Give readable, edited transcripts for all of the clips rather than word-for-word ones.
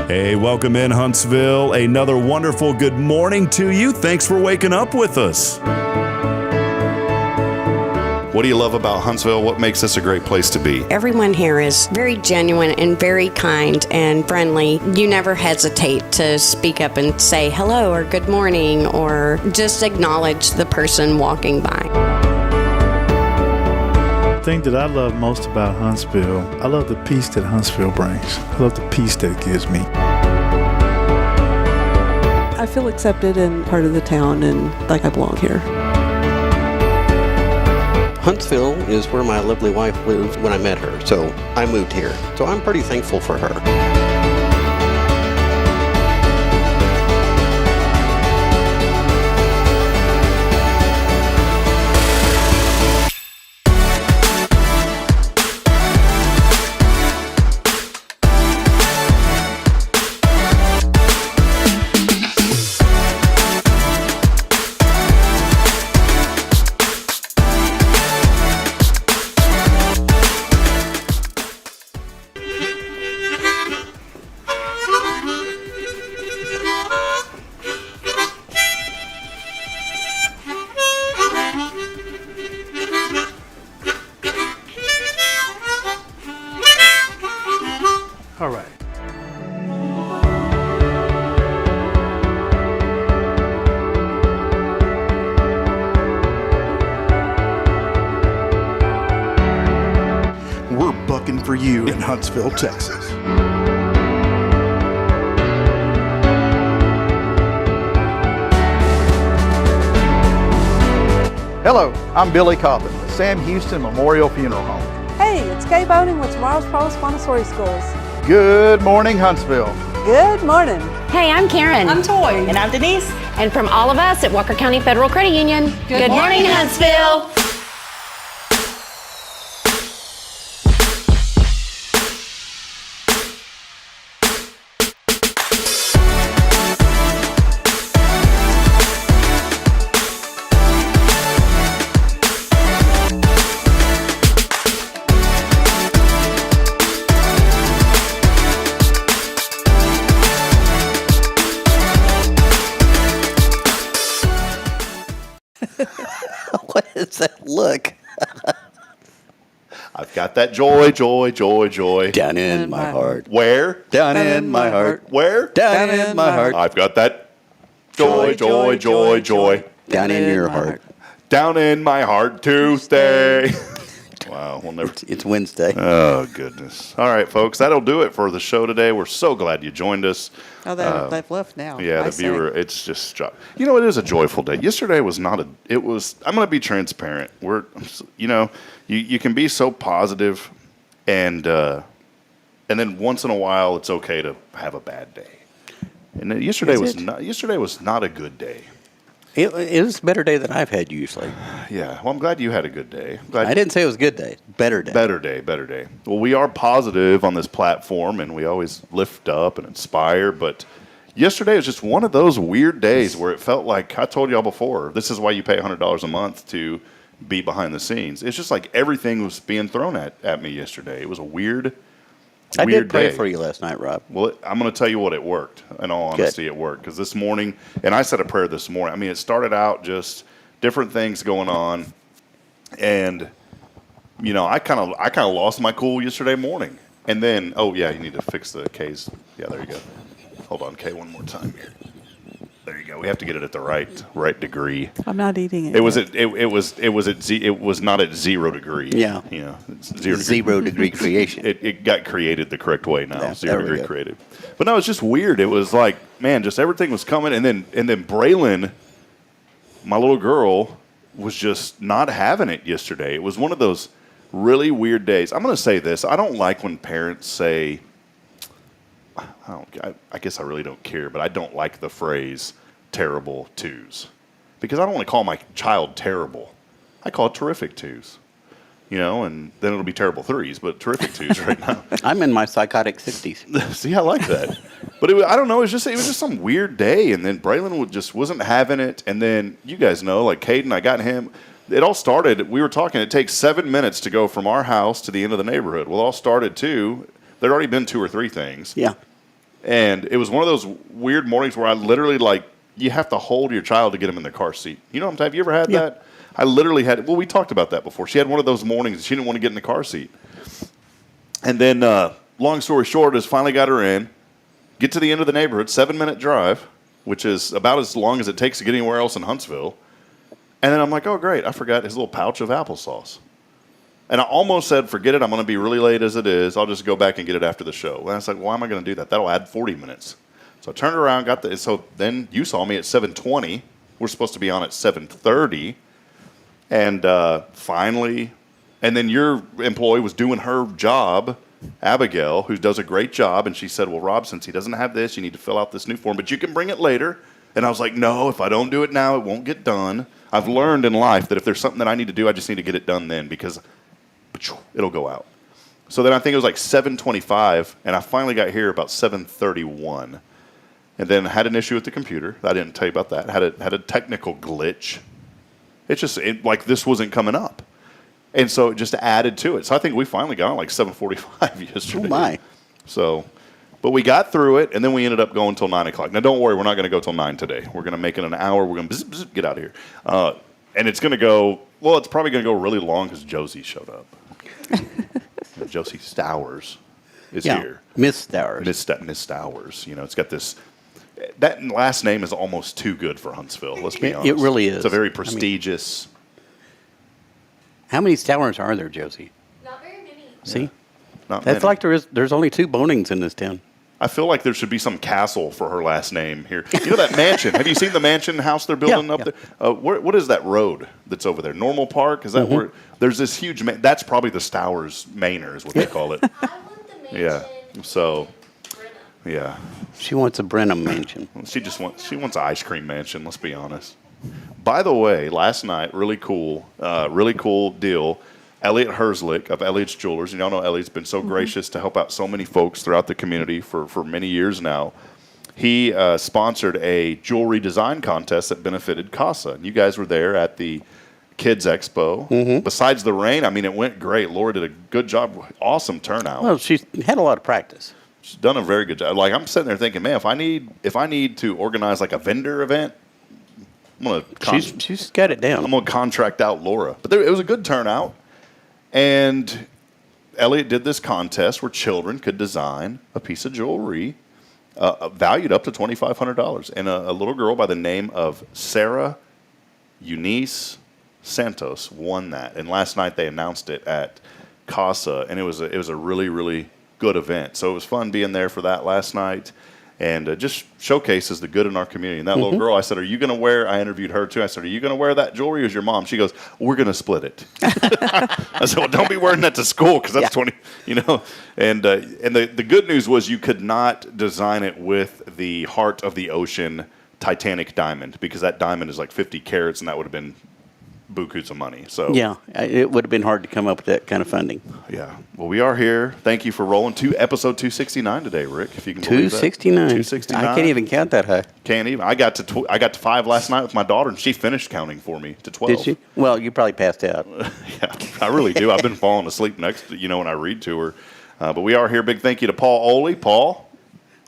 Hey, welcome in Huntsville. Another wonderful good morning to you. Thanks for waking up with us. What do you love about Huntsville? What makes this a great place to be? Everyone here is very genuine and very kind and friendly. You never hesitate to speak up and say hello or good morning or just acknowledge the person walking by. The thing that I love most about Huntsville, I love the peace that Huntsville brings. I love the peace that it gives me. I feel accepted and part of the town and like I belong here. Huntsville is where my lovely wife lived when I met her, so I moved here. So I'm pretty thankful for her. All right. We're bucking for you in Huntsville, Texas. Hello, I'm Billy Coppin, the Sam Houston Memorial Funeral Home. Hey, it's Kaye Boehning with Tomorrow's Promise Montessori Schools. Good morning, Huntsville. Good morning. Hey, I'm Karen. I'm Toy. And I'm Denise. And from all of us at Walker County Federal Credit Union, good morning, Huntsville. What is that look? I've got that joy, joy, joy, joy. Down in my heart. Where? Down in my heart. Where? Down in my heart. I've got that joy, joy, joy, joy. Down in your heart. Down in my heart to stay. Wow, we'll never. It's Wednesday. Oh, goodness. All right, folks, that'll do it for the show today. We're so glad you joined us. Oh, they've left now. Yeah, the viewer, it's just, you know, it is a joyful day. Yesterday was not it was, I'm going to be transparent. You can be so positive and then once in a while it's okay to have a bad day. And yesterday was not a good day. It was a better day than I've had usually. Yeah, well, I'm glad you had a good day. I didn't say it was a good day. Better day. Better day. Well, we are positive on this platform, and we always lift up and inspire, but yesterday was just one of those weird days where it felt like, I told y'all before, this is why you pay $100 a month to be behind the scenes. It's just like everything was being thrown at me yesterday. It was a weird I did pray day for you last night, Rob. Well, I'm going to tell you what, it worked. In all honesty, it worked. Because this morning, and I said a prayer this morning. I mean, it started out just different things going on. And, you know, I kind of lost my cool yesterday morning. And then, oh, yeah, you need to fix the K's. Yeah, there you go. Hold on, Kay, one more time here. There you go. We have to get it at the right degree. I'm not eating it. It was not at 0 degree. Yeah. You know, it's 0 degree creation. It got created the correct way now. Yeah, 0 degree created. But no, it's just weird. It was like, man, just everything was coming, and then Braylon, my little girl, was just not having it yesterday. It was one of those really weird days. I'm going to say this. I don't like when parents say, I guess I really don't care, but I don't like the phrase terrible twos. Because I don't want to call my child terrible. I call it terrific twos. You know, and then it'll be terrible threes, but terrific twos right now. I'm in my psychotic 60s. See, I like that. But I don't know, it was just some weird day, and then Braylon just wasn't having it, and then you guys know, like Caden, I got him. It all started, we were talking, it takes 7 minutes to go from our house to the end of the neighborhood. Well, it all started there'd already been 2 or 3 things. Yeah. And it was one of those weird mornings where I literally, like, you have to hold your child to get them in the car seat. You know what I'm saying? Have you ever had that? I literally had, well, we talked about that before. She had one of those mornings that she didn't want to get in the car seat. And then, long story short, is finally got her in, get to the end of the neighborhood, 7-minute drive, which is about as long as it takes to get anywhere else in Huntsville. And then I'm like, oh, great, I forgot his little pouch of applesauce. And I almost said, forget it, I'm going to be really late as it is. I'll just go back and get it after the show. And I was like, why am I going to do that? That'll add 40 minutes. So I turned around, so then you saw me at 7:20. We're supposed to be on at 7:30. And finally, and then your employee was doing her job, Abigail, who does a great job, and she said, well, Rob, since he doesn't have this, you need to fill out this new form, but you can bring it later. And I was like, no, if I don't do it now, it won't get done. I've learned in life that if there's something that I need to do, I just need to get it done then because it'll go out. So then I think it was like 7:25, and I finally got here about 7:31. And then I had an issue with the computer. I didn't tell you about that. Had a technical glitch. It's just like this wasn't coming up. And so it just added to it. So I think we finally got on like 7:45 yesterday. Oh, my. So, but we got through it, and then we ended up going till 9 o'clock. Now, don't worry, we're not going to go till 9 today. We're going to make it an hour. We're going to get out of here. And it's going to go, well, it's probably going to go really long because Josie showed up. Josie Stowers is here. Miss Stowers. Miss Stowers. You know, it's got this. That last name is almost too good for Huntsville, let's be honest. It really is. It's a very prestigious. How many Stowers are there, Josie? Not very many. See? Not That's many. like there's only 2 Boehnings in this town. I feel like there should be some castle for her last name here. You know that mansion? Have you seen the mansion house they're building up there? What is that road that's over there? Normal Park? Is that where? There's this huge. That's probably the Stowers Manor is what they call it. I want the mansion. Yeah. So. Yeah. She wants a Brenham mansion. She wants an ice cream mansion. Let's be honest. By the way, last night, really cool deal. Elliot Herzlich of Elliot's Jewelers, and y'all know Elliot's been so gracious to help out so many folks throughout the community for many years now. He sponsored a jewelry design contest that benefited CASA. And you guys were there at the Kids Expo. Besides the rain, I mean, it went great. Laura did a good job. Awesome turnout. Well, she's had a lot of practice. She's done a very good job. Like, I'm sitting there thinking, man, if I need to organize like a vendor event, I'm gonna She's got it down. I'm gonna contract out Laura. But it was a good turnout. And Elliot did this contest where children could design a piece of jewelry valued up to $2,500. And a little girl by the name of Sarah Eunice Santos won that. And last night they announced it at CASA, and it was a really, really good event. So it was fun being there for that last night. And just showcases the good in our community. And that little girl, I said, are you going to wear, I interviewed her too. I said, are you going to wear that jewelry or is your mom? She goes, we're going to split it. I said, well, don't be wearing that to school because that's 20, you know. And the good news was you could not design it with the Heart of the Ocean Titanic diamond because that diamond is like 50 carats and that would have been bukus of money. So yeah, it would have been hard to come up with that kind of funding. Yeah. Well, we are here. Thank you for rolling to episode 269 today, Rick. If you can believe that. 269. 269. I can't even count that high. Can't even. I got to 5 last night with my daughter, and she finished counting for me to 12. Did she? Well, you probably passed out. Yeah, I really do. I've been falling asleep next to, when I read to her. But we are here. Big thank you to Paul Oley. Paul.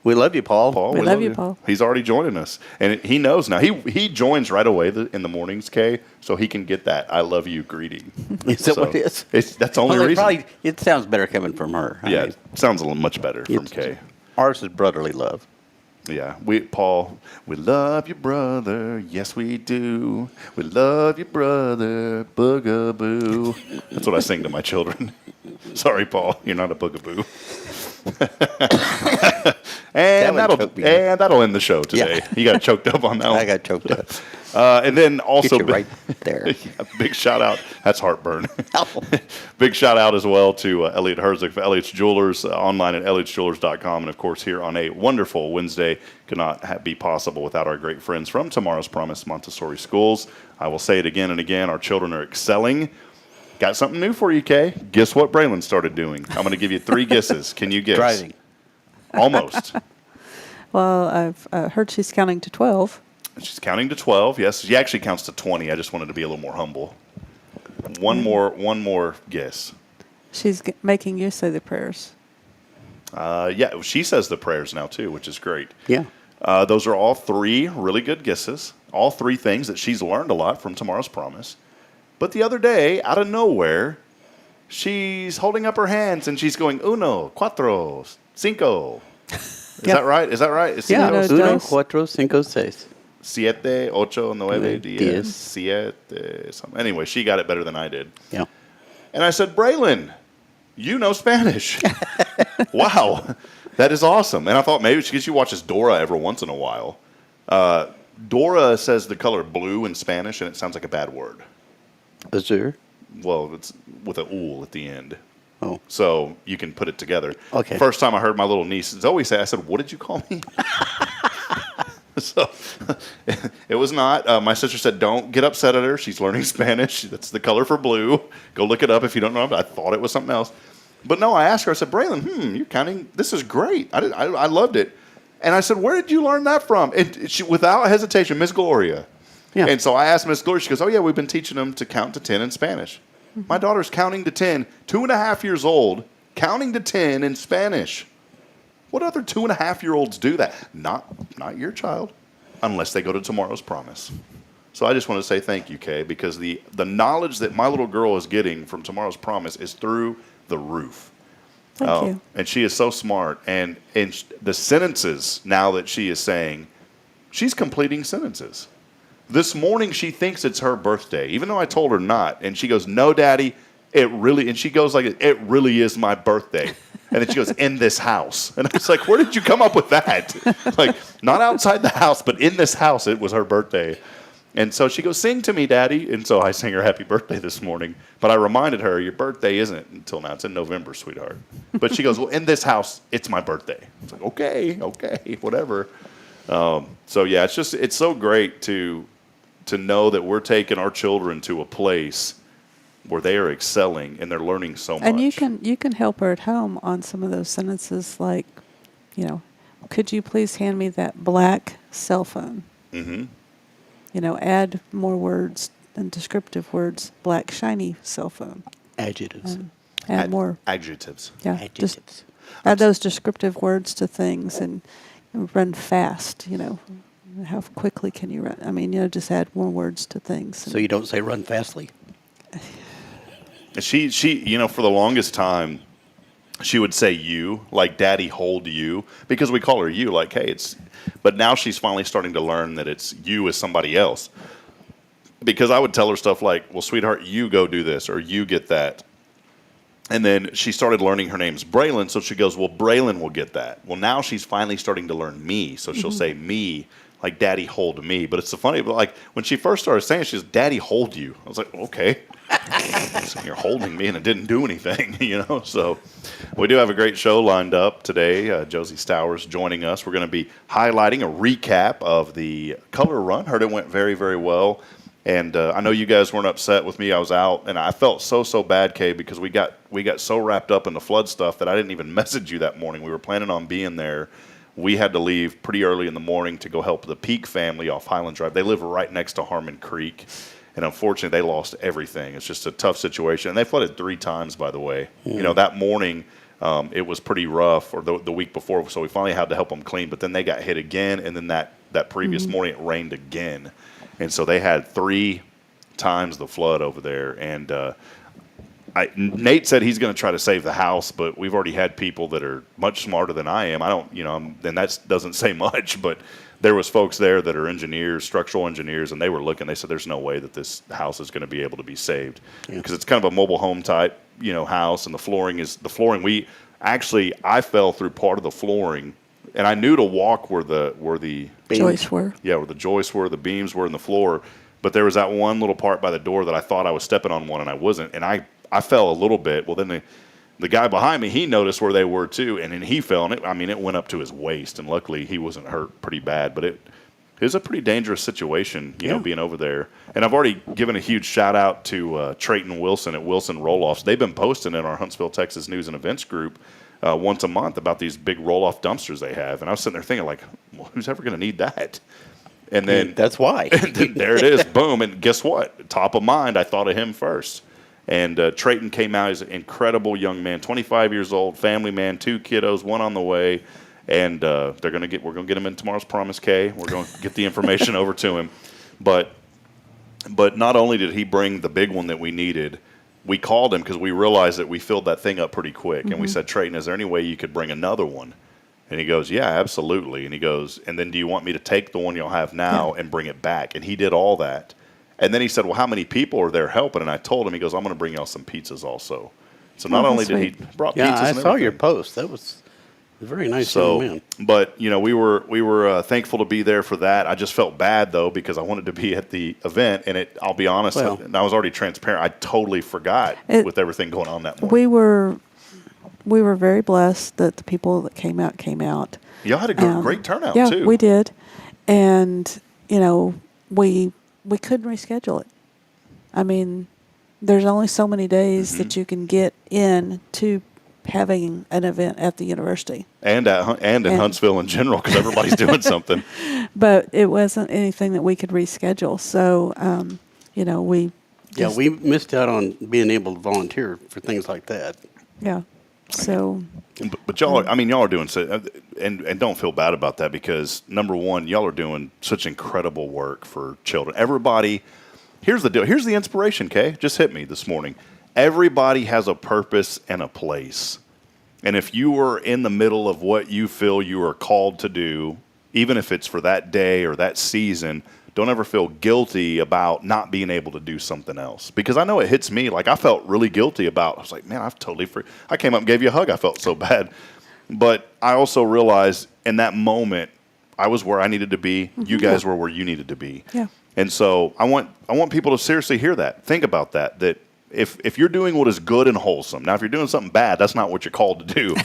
We love you, Paul. We love you, Paul. He's already joining us, and he knows now. He joins right away in the mornings, Kaye, so he can get that "I love you" greeting. Is that what it is? That's the only reason. It sounds better coming from her. Yeah, it sounds a little much better from Kaye. Ours is brotherly love. Yeah, Paul, we love you, brother. Yes, we do. We love you, brother. Boogaboo. That's what I sing to my children. Sorry, Paul, you're not a boogaboo. And that'll end the show today. Yeah. You got choked up on that one. I got choked up. And then also Get you right there. Yeah, big shout out. That's heartburn. Big shout out as well to Elliot Herzlich for Elliot's Jewelers, online at elliotsjewelers.com. And of course, here on a wonderful Wednesday, could not be possible without our great friends from Tomorrow's Promise Montessori Schools. I will say it again and again. Our children are excelling. Got something new for you, Kaye. Guess what Braylon started doing? I'm going to give you 3 guesses. Can you guess? Driving. Almost. Well, I've heard she's counting to 12. She's counting to 12. Yes, she actually counts to 20. I just wanted to be a little more humble. One more guess. She's making you say the prayers. Yeah, she says the prayers now too, which is great. Yeah. Those are all 3 really good guesses. All 3 things that she's learned a lot from Tomorrow's Promise. But the other day, out of nowhere, she's holding up her hands and she's going, 1, 4, 5. Is that right? Is that right? Is Yeah. No, it 1, does. 4, 5, 6. 7, 8, 9, 10, 10. 7, something. Anyway, she got it better than I did. Yeah. And I said, Braylon, you know Spanish. Wow, that is awesome. And I thought maybe she watches Dora every once in a while. Dora says the color blue in Spanish, and it sounds like a bad word. Azure. Well, it's with a ul at the end. Oh. So you can put it together. Okay. First time I heard my little niece Zoe say, I said, what did you call me? So it was not. My sister said, don't get upset at her. She's learning Spanish. That's the color for blue. Go look it up if you don't know. I thought it was something else. But no, I asked her, I said, Braylon, you're counting. This is great. I loved it. And I said, where did you learn that from? And she, without hesitation, Miss Gloria. Yeah. And so I asked Miss Gloria, she goes, oh, yeah, we've been teaching them to count to 10 in Spanish. My daughter's counting to 10, 2.5 years old, counting to 10 in Spanish. What other 2.5-year-olds do that? Not your child, unless they go to Tomorrow's Promise. So I just want to say thank you, Kaye, because the knowledge that my little girl is getting from Tomorrow's Promise is through the roof. Thank you. And she is so smart. And the sentences now that she is saying, she's completing sentences. This morning she thinks it's her birthday, even though I told her not. And she goes, no, Daddy, and she goes like, it really is my birthday. And then she goes, in this house. And I was like, where did you come up with that? Like, not outside the house, but in this house, it was her birthday. And so she goes, sing to me, Daddy. And so I sang her happy birthday this morning. But I reminded her, your birthday isn't until now. It's in November, sweetheart. But she goes, well, in this house, it's my birthday. It's like, okay, whatever. So, yeah, it's so great to know that we're taking our children to a place where they are excelling and they're learning so much. And you can help her at home on some of those sentences like, could you please hand me that black cell phone? Mm-hmm. Add more words and descriptive words, black shiny cell phone. Adjectives. Add more. Adjectives. Yeah, Adjectives. just add those descriptive words to things and run fast, How quickly can you run? I mean, just add more words to things. So you don't say run fastly? She, for the longest time, she would say you, like Daddy hold you, because we call her you, like, hey, but now she's finally starting to learn that it's you as somebody else. Because I would tell her stuff like, well, sweetheart, you go do this, or you get that. And then she started learning her name's Braylon, so she goes, well, Braylon will get that. Well, now she's finally starting to learn me, so she'll say me, like Daddy hold me. But it's so funny, but like when she first started saying it, she goes, Daddy hold you. I was like, okay. So you're holding me and it didn't do anything, So we do have a great show lined up today. Josie Stowers joining us. We're going to be highlighting a recap of the color run. Heard it went very, very well. And I know you guys weren't upset with me. I was out, and I felt so bad, Kaye, because we got so wrapped up in the flood stuff that I didn't even message you that morning. We were planning on being there. We had to leave pretty early in the morning to go help the Peak family off Highland Drive. They live right next to Harmon Creek, and unfortunately, they lost everything. It's just a tough situation. And they flooded 3 times, by the way. That morning, it was pretty rough, or the week before, so we finally had to help them clean. But then they got hit again, and then that previous morning, it rained again. And so they had 3 times the flood over there. And Nate said he's going to try to save the house, but we've already had people that are much smarter than I am. I don't, and that doesn't say much, but there was folks there that are engineers, structural engineers, and they were looking. They said there's no way that this house is going to be able to be saved because it's kind of a mobile home type, house, and the flooring. I fell through part of the flooring, and I knew to walk where the joists were. Yeah, where the joists were, the beams were in the floor. But there was that one little part by the door that I thought I was stepping on one, and I wasn't. And I fell a little bit. Well, then the guy behind me, he noticed where they were too, and then he fell. And it went up to his waist, and luckily he wasn't hurt pretty bad. But it was a pretty dangerous situation, being over there. And I've already given a huge shout out to Trayton Wilson at Wilson Roll-Offs. They've been posting in our Huntsville, Texas News and Events group once a month about these big roll-off dumpsters they have. And I was sitting there thinking, like, well, who's ever going to need that? And then that's why. And then there it is, boom. And guess what? Top of mind, I thought of him first. And Trayton came out. He's an incredible young man, 25 years old, family man, 2 kiddos, 1 on the way. And we're going to get him in tomorrow's Promise, Kaye. We're going to get the information over to him. But not only did he bring the big one that we needed, we called him because we realized that we filled that thing up pretty quick. And we said, Trayton, is there any way you could bring another one? And he goes, yeah, absolutely. And he goes, and then do you want me to take the one you'll have now and bring it back? And he did all that. And then he said, well, how many people are there helping? And I told him, he goes, I'm going to bring y'all some pizzas also. So not only did he brought pizzas I and saw your everything. post. That was a very nice young man. But, we were thankful to be there for that. I just felt bad, though, because I wanted to be at the event. And I'll be honest, and I was already transparent. I totally forgot with everything going on that morning. We were very blessed that the people that came out. Y'all had a great turnout, too. Yeah, we did. And, we couldn't reschedule it. I mean, there's only so many days that you can get in to having an event at the university. And in Huntsville in general, because everybody's doing something. But it wasn't anything that we could reschedule. So, we we missed out on being able to volunteer for things like that. Yeah. So. But y'all are doing so, and don't feel bad about that, because number one, y'all are doing such incredible work for children. Everybody, here's the deal. Here's the inspiration, Kaye. Just hit me this morning. Everybody has a purpose and a place. And if you are in the middle of what you feel you are called to do, even if it's for that day or that season, don't ever feel guilty about not being able to do something else. Because I know it hits me. Like, I felt really guilty about, I was like, man, I've totally I came up and gave you a hug. I felt so bad. But I also realized in that moment, I was where I needed to be. You guys were where you needed to be. Yeah. And so I want people to seriously hear that. Think about that if you're doing what is good and wholesome. Now, if you're doing something bad, that's not what you're called to do.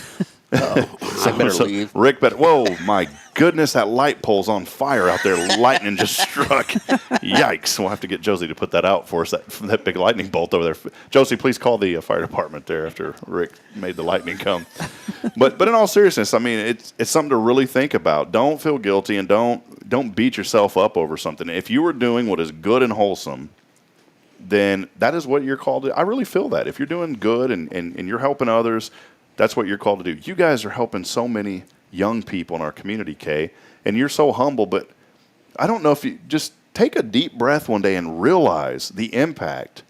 I better leave. Rick, whoa, my goodness, that light pole's on fire out there. Lightning just struck. Yikes. We'll have to get Josie to put that out for us, that big lightning bolt over there. Josie, please call the fire department there after Rick made the lightning come. But in all seriousness, I mean, it's something to really think about. Don't feel guilty, and don't beat yourself up over something. If you are doing what is good and wholesome, then that is what you're called to. I really feel that. If you're doing good and you're helping others, that's what you're called to do. You guys are helping so many young people in our community, Kaye, and you're so humble, but I don't know if you just take a deep breath one day and realize the impact.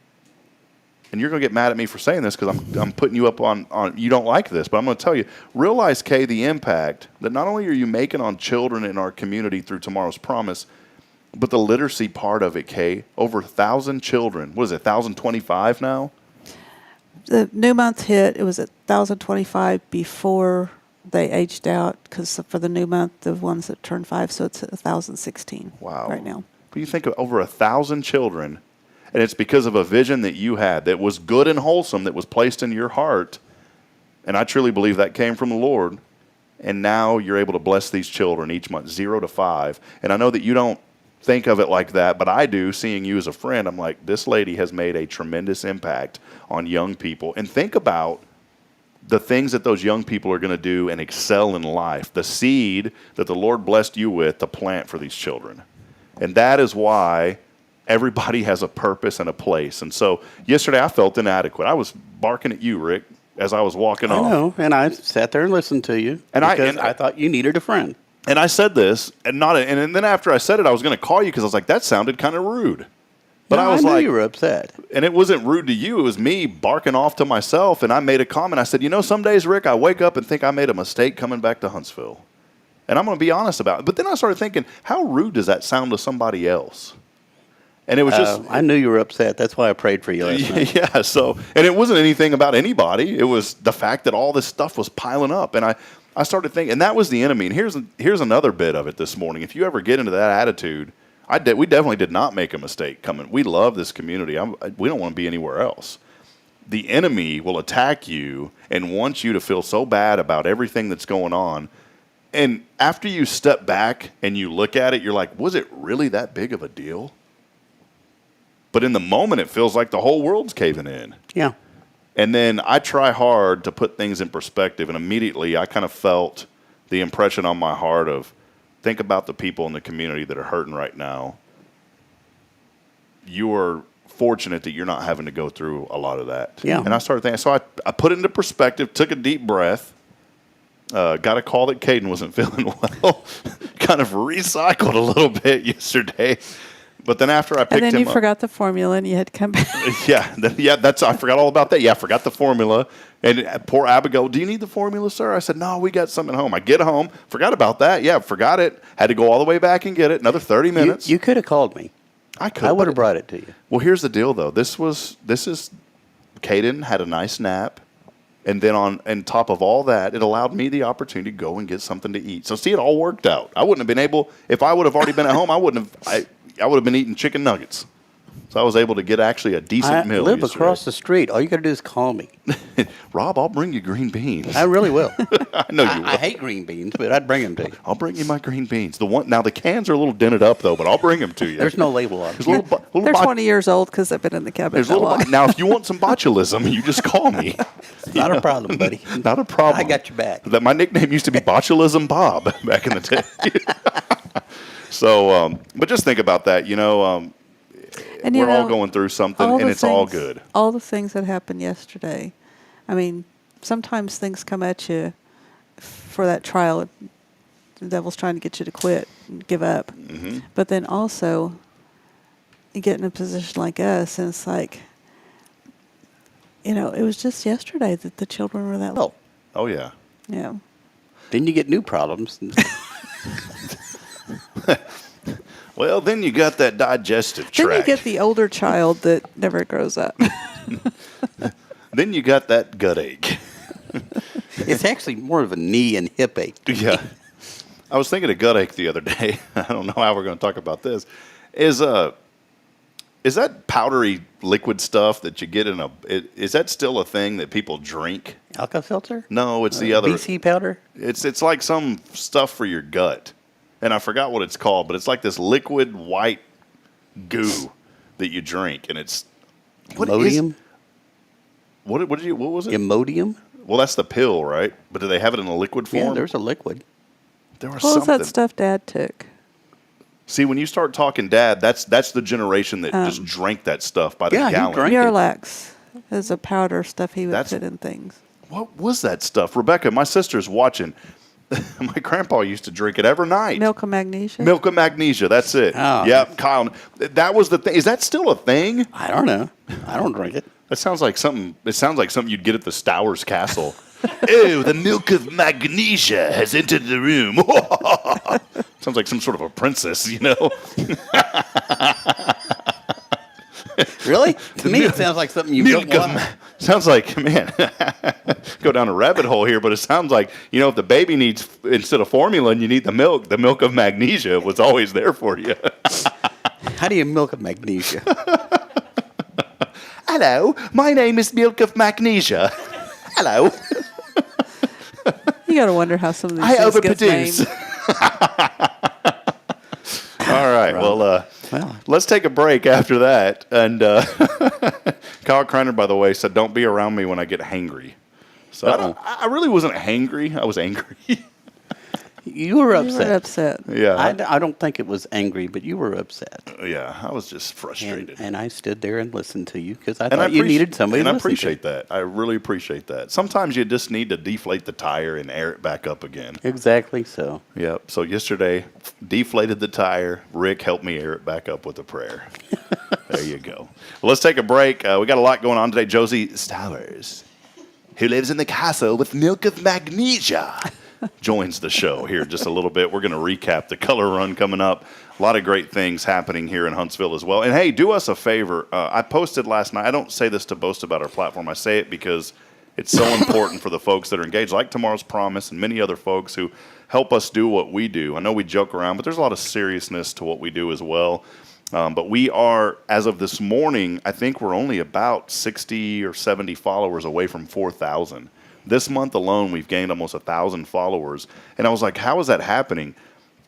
And you're going to get mad at me for saying this because I'm putting you up on you don't like this, but I'm going to tell you, realize, Kaye, the impact that not only are you making on children in our community through Tomorrow's Promise, but the literacy part of it, Kaye. Over 1,000 children. What is it, 1,025 now? The new month hit, it was at 1,025 before they aged out, because for the new month, the ones that turned 5, so it's at 1,016 right now. But you think of over 1,000 children, and it's because of a vision that you had that was good and wholesome, that was placed in your heart, and I truly believe that came from the Lord, and now you're able to bless these children each month, 0 to 5, and I know that you don't think of it like that, but I do, seeing you as a friend. I'm like, this lady has made a tremendous impact on young people. And think about the things that those young people are going to do and excel in life, the seed that the Lord blessed you with to plant for these children. And that is why everybody has a purpose and a place. And so yesterday I felt inadequate. I was barking at you, Rick, as I was walking off. I know, and I sat there and listened to you because I thought you needed a friend. And I said this, and then after I said it, I was going to call you because I was like, that sounded kind of rude. But I was knew like, you were upset. And it wasn't rude to you. It was me barking off to myself. And I made a comment. I said, some days, Rick, I wake up and think I made a mistake coming back to Huntsville. And I'm going to be honest about it. But then I started thinking, how rude does that sound to somebody else? And it was just... I knew you were upset. That's why I prayed for you last night. Yeah, so... And it wasn't anything about anybody. It was the fact that all this stuff was piling up. And I started thinking, and that was the enemy. And here's another bit of it this morning. If you ever get into that attitude, we definitely did not make a mistake coming. We love this community. We don't want to be anywhere else. The enemy will attack you and want you to feel so bad about everything that's going on. And after you step back and you look at it, you're like, was it really that big of a deal? But in the moment, it feels like the whole world's caving in. Yeah. And then I try hard to put things in perspective, and immediately I kind of felt the impression on my heart of, think about the people in the community that are hurting right now. You are fortunate that you're not having to go through a lot of that. Yeah. And I started thinking, so I put it into perspective, took a deep breath, got a call that Caden wasn't feeling well, kind of recycled a little bit yesterday. But then after I picked him up. And then you forgot the formula and you had to come back. I forgot all about that. Yeah, I forgot the formula. And poor Abigail, do you need the formula, sir? I said, no, we got something at home. I get home, forgot about that. Yeah, forgot it. Had to go all the way back and get it. Another 30 minutes. You could have called me. I could. I would have brought it to you. Well, here's the deal, though. This is Caden had a nice nap. And then on top of all that, it allowed me the opportunity to go and get something to eat. So, see, it all worked out. I wouldn't have been able, if I would have already been at home, I would have been eating chicken nuggets. So I was able to get actually a decent meal. I live yesterday. across the street. All you got to do is call me. Rob, I'll bring you green beans. I really will. I know you will. I hate green beans, but I'd bring them to you. I'll bring you my green beans. Now the cans are a little dented up though, but I'll bring them to you. There's no label on There's them. They're 20 years old because they've been in the cabinet that long. Now, if you want some botulism, you just call me. Not a problem, buddy. Not a problem. I got your back. My nickname used to be Botulism Bob back in the day. So, but just think about that. And we're all going through something, and it's all good. All the things that happened yesterday. I mean, sometimes things come at you for that trial. The devil's trying to get you to quit and give up. Mm-hmm. But then also, you get in a position like us, and it's like, it was just yesterday that the children were that low. Oh, yeah. Yeah. Then you get new problems. Well, then you got that digestive tract. Then you get the older child that never grows up. Then you got that gut ache. It's actually more of a knee and hip ache. Yeah. I was thinking of gut ache the other day. I don't know how we're going to talk about this. Is that powdery liquid stuff that you get is that still a thing that people drink? Alka-Seltzer? No, it's the other. BC powder? It's like some stuff for your gut. And I forgot what it's called, but it's like this liquid white goo that you drink, and it's Imodium? What was it? Imodium? Well, that's the pill, right? But do they have it in a liquid form? Yeah, there's a liquid. There was What was something. that stuff Dad took? See, when you start talking Dad, that's the generation that just drank that stuff by the Yeah, he gallon. drank it. Miralax is a powder stuff he would That's- put in things. What was that stuff? Rebecca, my sister's watching. My grandpa used to drink it every night. Milk of magnesia? Milk of magnesia, that's it. Oh. Yep, Kyle. That was the thing. Is that still a thing? I don't know. I don't drink it. That sounds like something. It sounds like something you'd get at the Stowers Castle. Oh, the milk of magnesia has entered the room. Sounds like some sort of a princess, Really? To me, it sounds like something you don't want. Sounds like, man, go down a rabbit hole here, but it sounds like, if the baby needs, instead of formula and you need the milk of magnesia was always there for you. How do you milk a magnesia? Hello, my name is Milk of Magnesia. Hello. You got to wonder how some of these I things get overproduce. named. All right. Well, let's take a break after that. And Kyle Kreiner, by the way, said, "Don't be around me when I get hangry." So I really wasn't hangry. I was angry. You were upset. You were upset. Yeah. I don't think it was angry, but you were upset. Yeah. I was just frustrated. And I stood there and listened to you because I And thought you needed somebody to I listen to. appreciate that. I really appreciate that. Sometimes you just need to deflate the tire and air it back up again. Exactly so. Yep. So yesterday, deflated the tire. Rick helped me air it back up with a prayer. There you go. Well, let's take a break. We got a lot going on today. Josie Stowers, who lives in the castle with milk of magnesia, joins the show here in just a little bit. We're going to recap the color run coming up. A lot of great things happening here in Huntsville as well. And hey, do us a favor. I posted last night. I don't say this to boast about our platform. I say it because it's so important for the folks that are engaged, like Tomorrow's Promise and many other folks who help us do what we do. I know we joke around, but there's a lot of seriousness to what we do as well. But we are, as of this morning, I think we're only about 60 or 70 followers away from 4,000. This month alone, we've gained almost 1,000 followers. And I was like, how is that happening?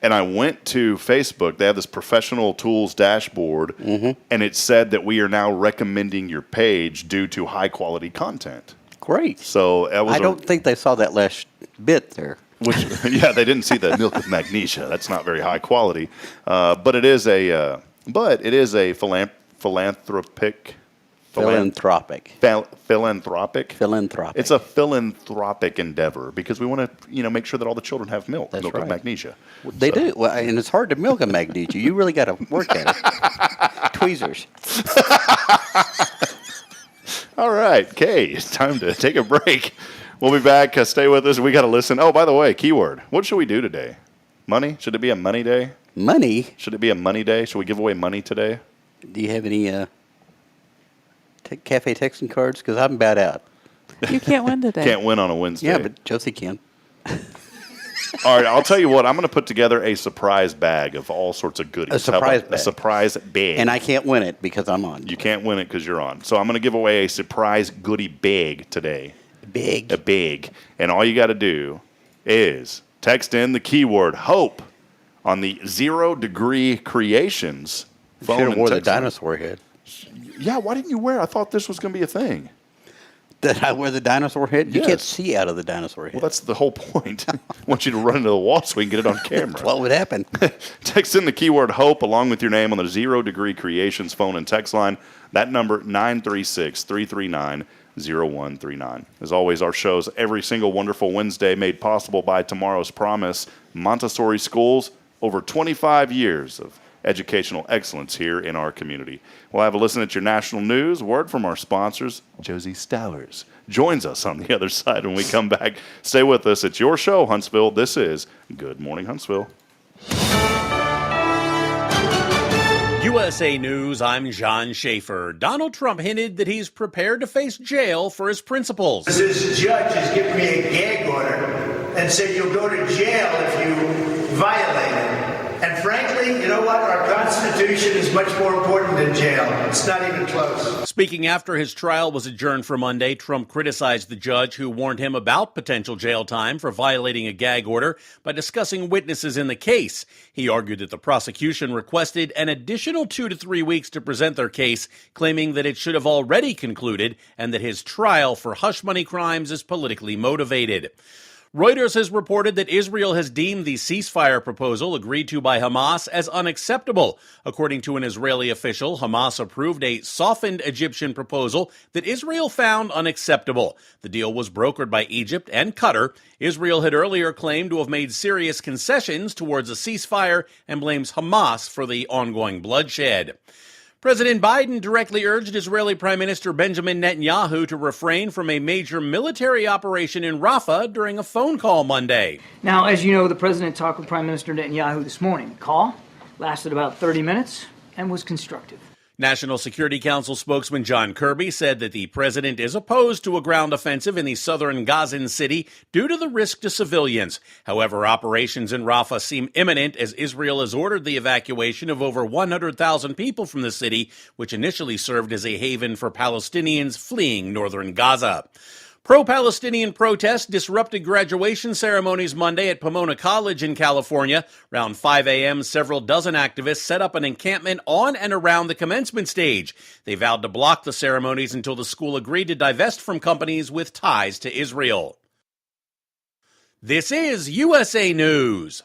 And I went to Facebook. They have this professional tools dashboard, and it said that we are now recommending your page due to high-quality content. Great. So that was I don't think they saw that last bit there. Which, yeah, they didn't see the milk of magnesia. That's not very high quality. But it is a philanthropic. Philanthropic. Philanthropic. Philanthropic. It's a philanthropic endeavor because we want to, make sure that all the children have milk That's of right. magnesia. They do. Well, and it's hard to milk a magnesia. You really got to work at it. Tweezers. All right, Kaye, it's time to take a break. We'll be back. Stay with us. We got to listen. Oh, by the way, keyword. What should we do today? Money? Should it be a money day? Money? Should it be a money day? Should we give away money today? Do you have any Cafe Texan cards? Because I'm bad out. You can't win today. Can't win on a Wednesday. Yeah, but Josie can. All right, I'll tell you what. I'm going to put together a surprise bag of all sorts of goodies. A surprise bag. bag. A surprise bag. And I can't win it because I'm on. You can't win it because you're on. So I'm going to give away a surprise goodie bag today. Big. A bag. And all you got to do is text in the keyword HOPE on the 0 Degree Creations phone. Should have wore the text line. dinosaur head. Yeah, why didn't you wear? I thought this was going to be a thing. Did I wear the dinosaur head? You Yes. can't see out of the dinosaur head. Well, that's the whole point. I want you to run into the wall so we can get it on camera. What would happen? Text in the keyword HOPE along with your name on the 0 Degree Creations phone and text line. That number, 936-339-0139. As always, our shows every single wonderful Wednesday made possible by Tomorrow's Promise. Montessori schools, over 25 years of educational excellence here in our community. We'll have a listen at your national news. Word from our sponsors. Josie Stowers joins us on the other side when we come back. Stay with us. It's your show, Huntsville. This is Good Morning Huntsville. USA News, I'm John Schaefer. Donald Trump hinted that he's prepared to face jail for his principles. This judge has given me a gag order and said you'll go to jail if you violate it. And frankly, you know what? Our Constitution is much more important than jail. It's not even close. Speaking after his trial was adjourned for Monday, Trump criticized the judge who warned him about potential jail time for violating a gag order by discussing witnesses in the case. He argued that the prosecution requested an additional 2 to 3 weeks to present their case, claiming that it should have already concluded and that his trial for hush money crimes is politically motivated. Reuters has reported that Israel has deemed the ceasefire proposal agreed to by Hamas as unacceptable. According to an Israeli official, Hamas approved a softened Egyptian proposal that Israel found unacceptable. The deal was brokered by Egypt and Qatar. Israel had earlier claimed to have made serious concessions towards a ceasefire and blames Hamas for the ongoing bloodshed. President Biden directly urged Israeli Prime Minister Benjamin Netanyahu to refrain from a major military operation in Rafah during a phone call Monday. Now, as you know, the president talked with Prime Minister Netanyahu this morning. The call lasted about 30 minutes and was constructive. National Security Council spokesman John Kirby said that the president is opposed to a ground offensive in the southern Gazan city due to the risk to civilians. However, operations in Rafah seem imminent as Israel has ordered the evacuation of over 100,000 people from the city, which initially served as a haven for Palestinians fleeing northern Gaza. Pro-Palestinian protests disrupted graduation ceremonies Monday at Pomona College in California. Around 5 a.m., several dozen activists set up an encampment on and around the commencement stage. They vowed to block the ceremonies until the school agreed to divest from companies with ties to Israel. This is USA News.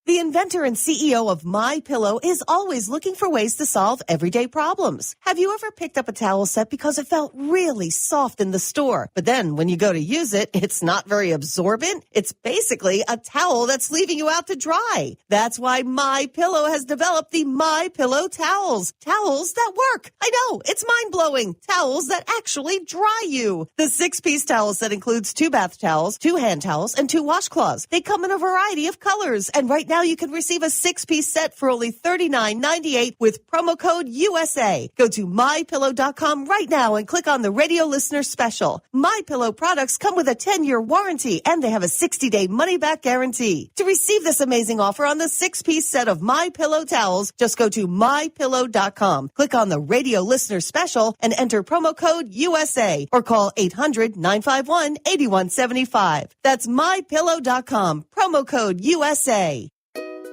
The inventor and CEO of MyPillow is always looking for ways to solve everyday problems. Have you ever picked up a towel set because it felt really soft in the store, but then when you go to use it, it's not very absorbent? It's basically a towel that's leaving you out to dry. That's why MyPillow has developed the MyPillow towels. Towels that work. I know, it's mind-blowing. Towels that actually dry you. The 6-piece towel set includes 2 bath towels, 2 hand towels, and 2 washcloths. They come in a variety of colors, and right now you can receive a 6-piece set for only $39.98 with promo code USA. Go to MyPillow.com right now and click on the radio listener special. MyPillow products come with a 10-year warranty and they have a 60-day money-back guarantee. To receive this amazing offer on the 6-piece set of MyPillow towels, just go to MyPillow.com. Click on the radio listener special and enter promo code USA or call 800-951-8175. That's MyPillow.com. Promo code USA.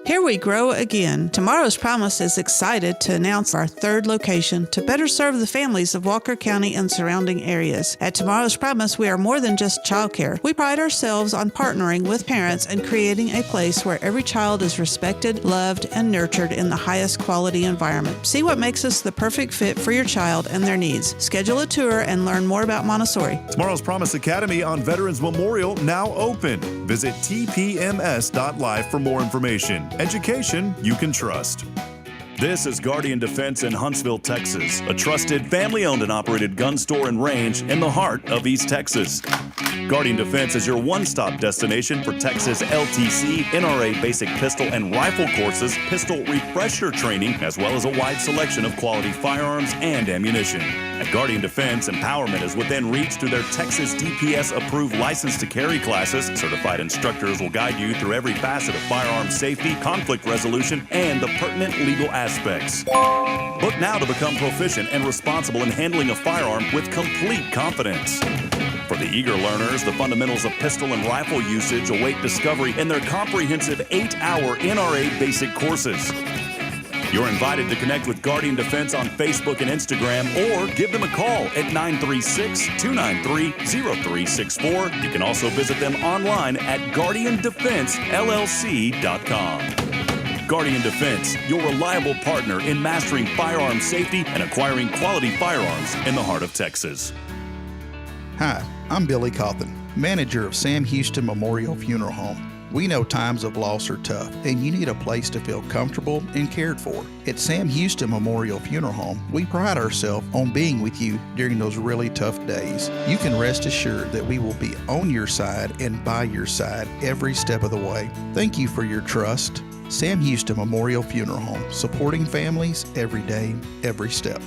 Here we grow again. Tomorrow's Promise is excited to announce our third location to better serve the families of Walker County and surrounding areas. At Tomorrow's Promise, we are more than just childcare. We pride ourselves on partnering with parents and creating a place where every child is respected, loved, and nurtured in the highest quality environment. See what makes us the perfect fit for your child and their needs. Schedule a tour and learn more about Montessori. Tomorrow's Promise Academy on Veterans Memorial now open. Visit tpms.life for more information. Education you can trust. This is Guardian Defense in Huntsville, Texas, a trusted, family-owned and operated gun store and range in the heart of East Texas. Guardian Defense is your one-stop destination for Texas LTC, NRA basic pistol and rifle courses, pistol refresher training, as well as a wide selection of quality firearms and ammunition. At Guardian Defense, empowerment is within reach through their Texas DPS-approved license to carry classes. Certified instructors will guide you through every facet of firearm safety, conflict resolution, and the pertinent legal aspects. Book now to become proficient and responsible in handling a firearm with complete confidence. For the eager learners, the fundamentals of pistol and rifle usage await discovery in their comprehensive 8-hour NRA basic courses. You're invited to connect with Guardian Defense on Facebook and Instagram or give them a call at 936-293-0364. You can also visit them online at guardiandefensellc.com. Guardian Defense, your reliable partner in mastering firearm safety and acquiring quality firearms in the heart of Texas. Hi, I'm Billy Cawthon, manager of Sam Houston Memorial Funeral Home. We know times of loss are tough, and you need a place to feel comfortable and cared for. At Sam Houston Memorial Funeral Home, we pride ourselves on being with you during those really tough days. You can rest assured that we will be on your side and by your side every step of the way. Thank you for your trust. Sam Houston Memorial Funeral Home, supporting families every day, every step.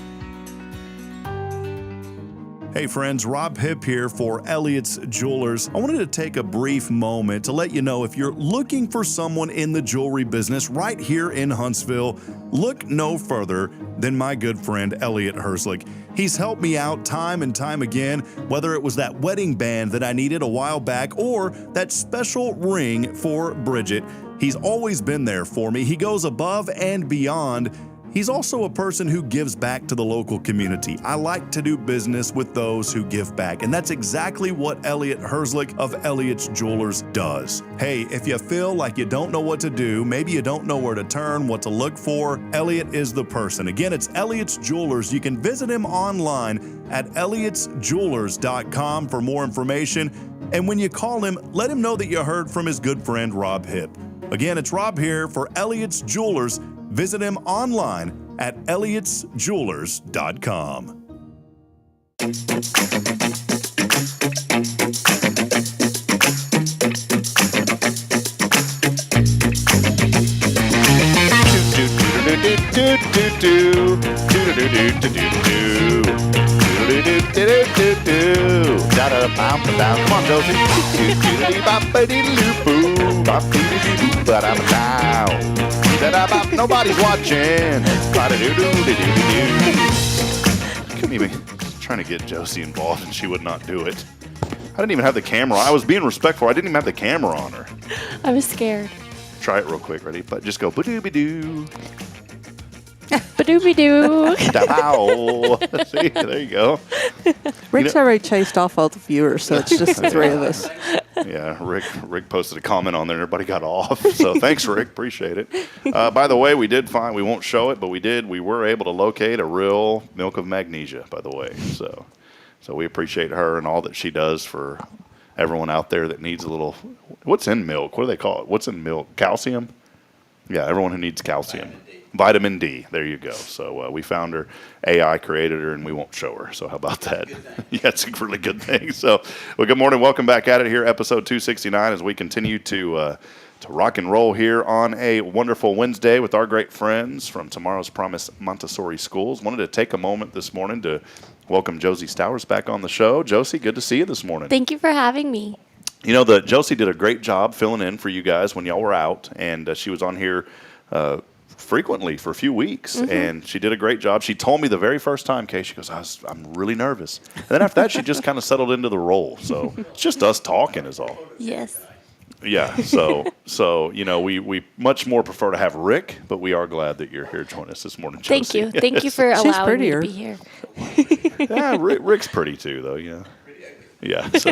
Hey friends, Rob Hipp here for Elliott's Jewelers. I wanted to take a brief moment to let you know if you're looking for someone in the jewelry business right here in Huntsville, look no further than my good friend Elliott Herslick. He's helped me out time and time again, whether it was that wedding band that I needed a while back or that special ring for Bridget. He's always been there for me. He goes above and beyond. He's also a person who gives back to the local community. I like to do business with those who give back, and that's exactly what Elliott Herslick of Elliott's Jewelers does. Hey, if you feel like you don't know what to do, maybe you don't know where to turn, what to look for, Elliott is the person. Again, it's Elliott's Jewelers. You can visit him online at elliotsjewelers.com for more information. And when you call him, let him know that you heard from his good friend Rob Hipp. Again, it's Rob here for Elliott's Jewelers. Visit him online at elliotsjewelers.com. Come on, Josie. Nobody's watching. Couldn't even trying to get Josie involved, and she would not do it. I didn't even have the camera. I was being respectful. I didn't even have the camera on her. I was scared. Try it real quick. Ready? But just go ba-doo-ba-doo. Ba-doo-ba-doo. Ow. See, there you go. Rick's already chased off all the viewers, so it's just the three of us. Yeah, Rick posted a comment on there and everybody got off. So thanks, Rick. Appreciate it. By the way, we won't show it, but we were able to locate a real milk of magnesia, by the way. So we appreciate her and all that she does for everyone out there that needs a little, what's in milk? What do they call it? What's in milk? Calcium? Yeah, everyone who needs calcium. Vitamin D. There you go. So we found her, AI created her, and we won't show her. So how about that? Yeah, it's a really good thing. So, well, good morning. Welcome back at it here, episode 269, as we continue to rock and roll here on a wonderful Wednesday with our great friends from Tomorrow's Promise Montessori Schools. Wanted to take a moment this morning to welcome Josie Stowers back on the show. Josie, good to see you this morning. Thank you for having me. You know, Josie did a great job filling in for you guys when y'all were out, and she was on here frequently for a few weeks, and she did a great job. She told me the very first time, Kaye, she goes, I'm really nervous. And then after that, she just kind of settled into the role. So it's just us talking is all. Yes. Yeah, so we much more prefer to have Rick, but we are glad that you're here joining us this morning, Josie. Thank you for allowing me to be here. Yeah, Rick's pretty too, though. Yeah. Yeah, so.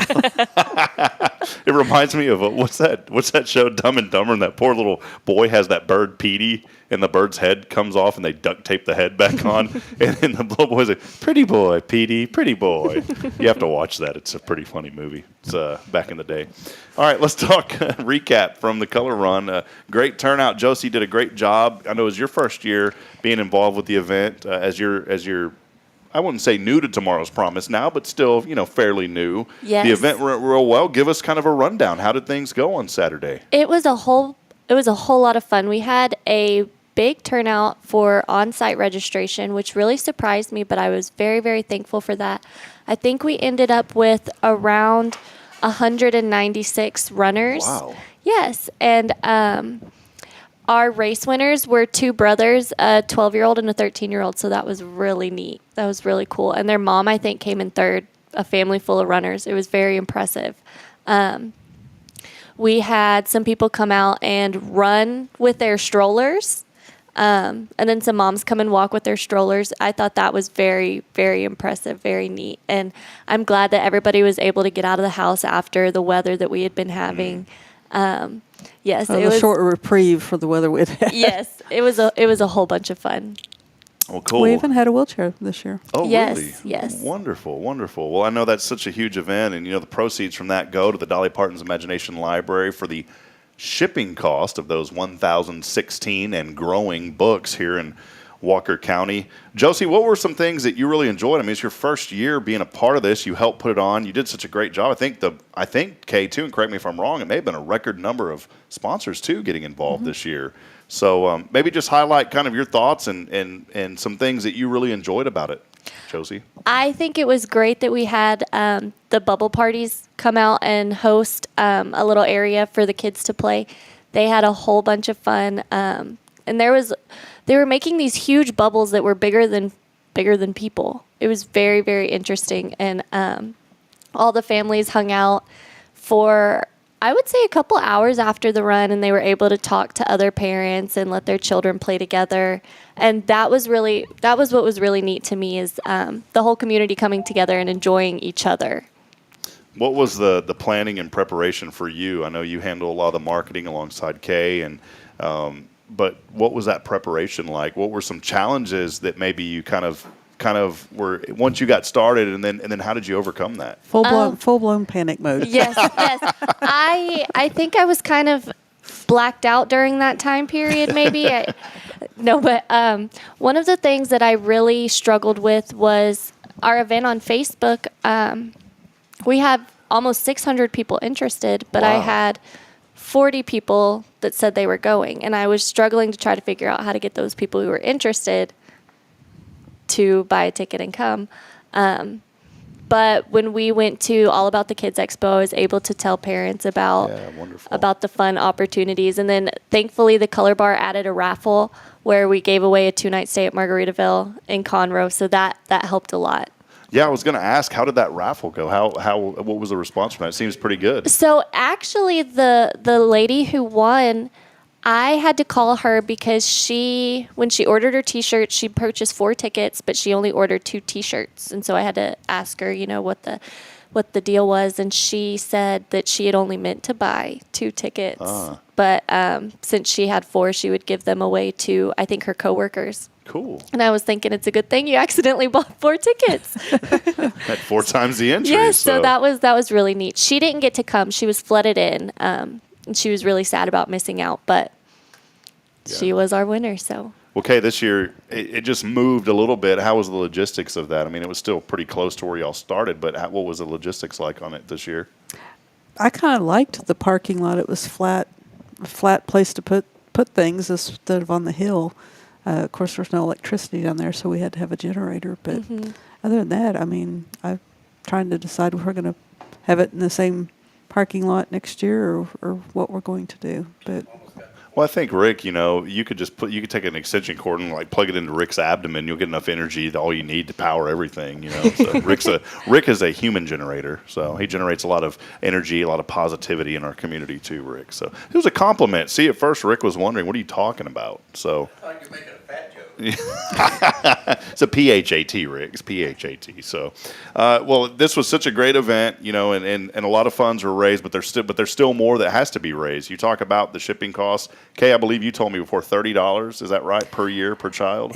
It reminds me of what's that show, Dumb and Dumber, and that poor little boy has that bird Petey, and the bird's head comes off, and they duct tape the head back on, and then the little boy's like, "Pretty boy, Petey, pretty boy." You have to watch that; it's a pretty funny movie. It's back in the day. All right, let's talk recap from the color run. Great turnout. Josie did a great job. I know it was your first year being involved with the event as your I wouldn't say new to Tomorrow's Promise now, but still, fairly new. Yes. The event went real well. Give us kind of a rundown. How did things go on Saturday? It was a whole lot of fun. We had a big turnout for on-site registration, which really surprised me, but I was very, very thankful for that. I think we ended up with around 196 runners. Wow. Yes, and our race winners were two brothers, a 12-year-old and a 13-year-old, so that was really neat. That was really cool. And their mom, I think, came in third, a family full of runners. It was very impressive. We had some people come out and run with their strollers, and then some moms come and walk with their strollers. I thought that was very, very impressive, very neat. And I'm glad that everybody was able to get out of the house after the weather that we had been having. Yes, it was a short reprieve for the weather we had. Yes, it was a whole bunch of fun. Well, cool. We even had a wheelchair this year. Oh, yes, really? Yes. Wonderful, wonderful. Well, I know that's such a huge event, and the proceeds from that go to the Dolly Parton's Imagination Library for the shipping cost of those 1,016 and growing books here in Walker County. Josie, what were some things that you really enjoyed? I mean, it's your first year being a part of this. You helped put it on. You did such a great job. I think Kaye too, and correct me if I'm wrong, it may have been a record number of sponsors too getting involved this year. So maybe just highlight kind of your thoughts and some things that you really enjoyed about it, Josie. I think it was great that we had the bubble parties come out and host a little area for the kids to play. They had a whole bunch of fun, and they were making these huge bubbles that were bigger than people. It was very, very interesting, and all the families hung out for, I would say, a couple hours after the run, and they were able to talk to other parents and let their children play together. And that was what was really neat to me, is the whole community coming together and enjoying each other. What was the planning and preparation for you? I know you handle a lot of the marketing alongside Kaye, and but what was that preparation like? What were some challenges that maybe you kind of were once you got started, and then how did you overcome that? Full blown panic mode. Yes. I think I was kind of blacked out during that time period. Maybe but one of the things that I really struggled with was our event on Facebook. We had almost 600 people interested, but Wow. I had 40 people that said they were going, and I was struggling to try to figure out how to get those people who were interested to buy a ticket and come. But when we went to All About the Kids Expo, I was able to tell parents about the fun opportunities. And then thankfully the Color Bar added a raffle where we gave away a 2-night stay at Margaritaville in Conroe, so that helped a lot. Yeah, I was going to ask, how did that raffle go? What was the response from that? It seems pretty good. So actually, the lady who won, I had to call her because when she ordered her T-shirt, she purchased 4 tickets, but she only ordered 2 T-shirts, and so I had to ask her, what the deal was, and she said that she had only meant to buy 2 tickets, but since she had 4, she would give them away to, I think, her coworkers. Cool. And I was thinking, it's a good thing you accidentally bought 4 tickets. At 4 times the entry. Yes, so that was really neat. She didn't get to come. She was flooded in, and she was really sad about missing out, but she was our winner. So. Okay, this year it just moved a little bit. How was the logistics of that? I mean, it was still pretty close to where y'all started, but what was the logistics like on it this year? I kind of liked the parking lot. It was a flat place to put things instead of on the hill. Of course, there's no electricity down there, so we had to have a generator. But other than that, I mean, I'm trying to decide if we're going to have it in the same parking lot next year or what we're going to do. But Well, I think Rick, you could take an extension cord and like plug it into Rick's abdomen. You'll get enough energy, all you need to power everything. So Rick is a human generator, so he generates a lot of energy, a lot of positivity in our community too. Rick, so it was a compliment. See, at first Rick was wondering, what are you talking about? So. I thought you were making a fat joke. It's a PHAT, Rick. It's PHAT. So, well, this was such a great event, and a lot of funds were raised, but there's still more that has to be raised. You talk about the shipping costs. Kay, I believe you told me before $30. Is that right, per year, per child?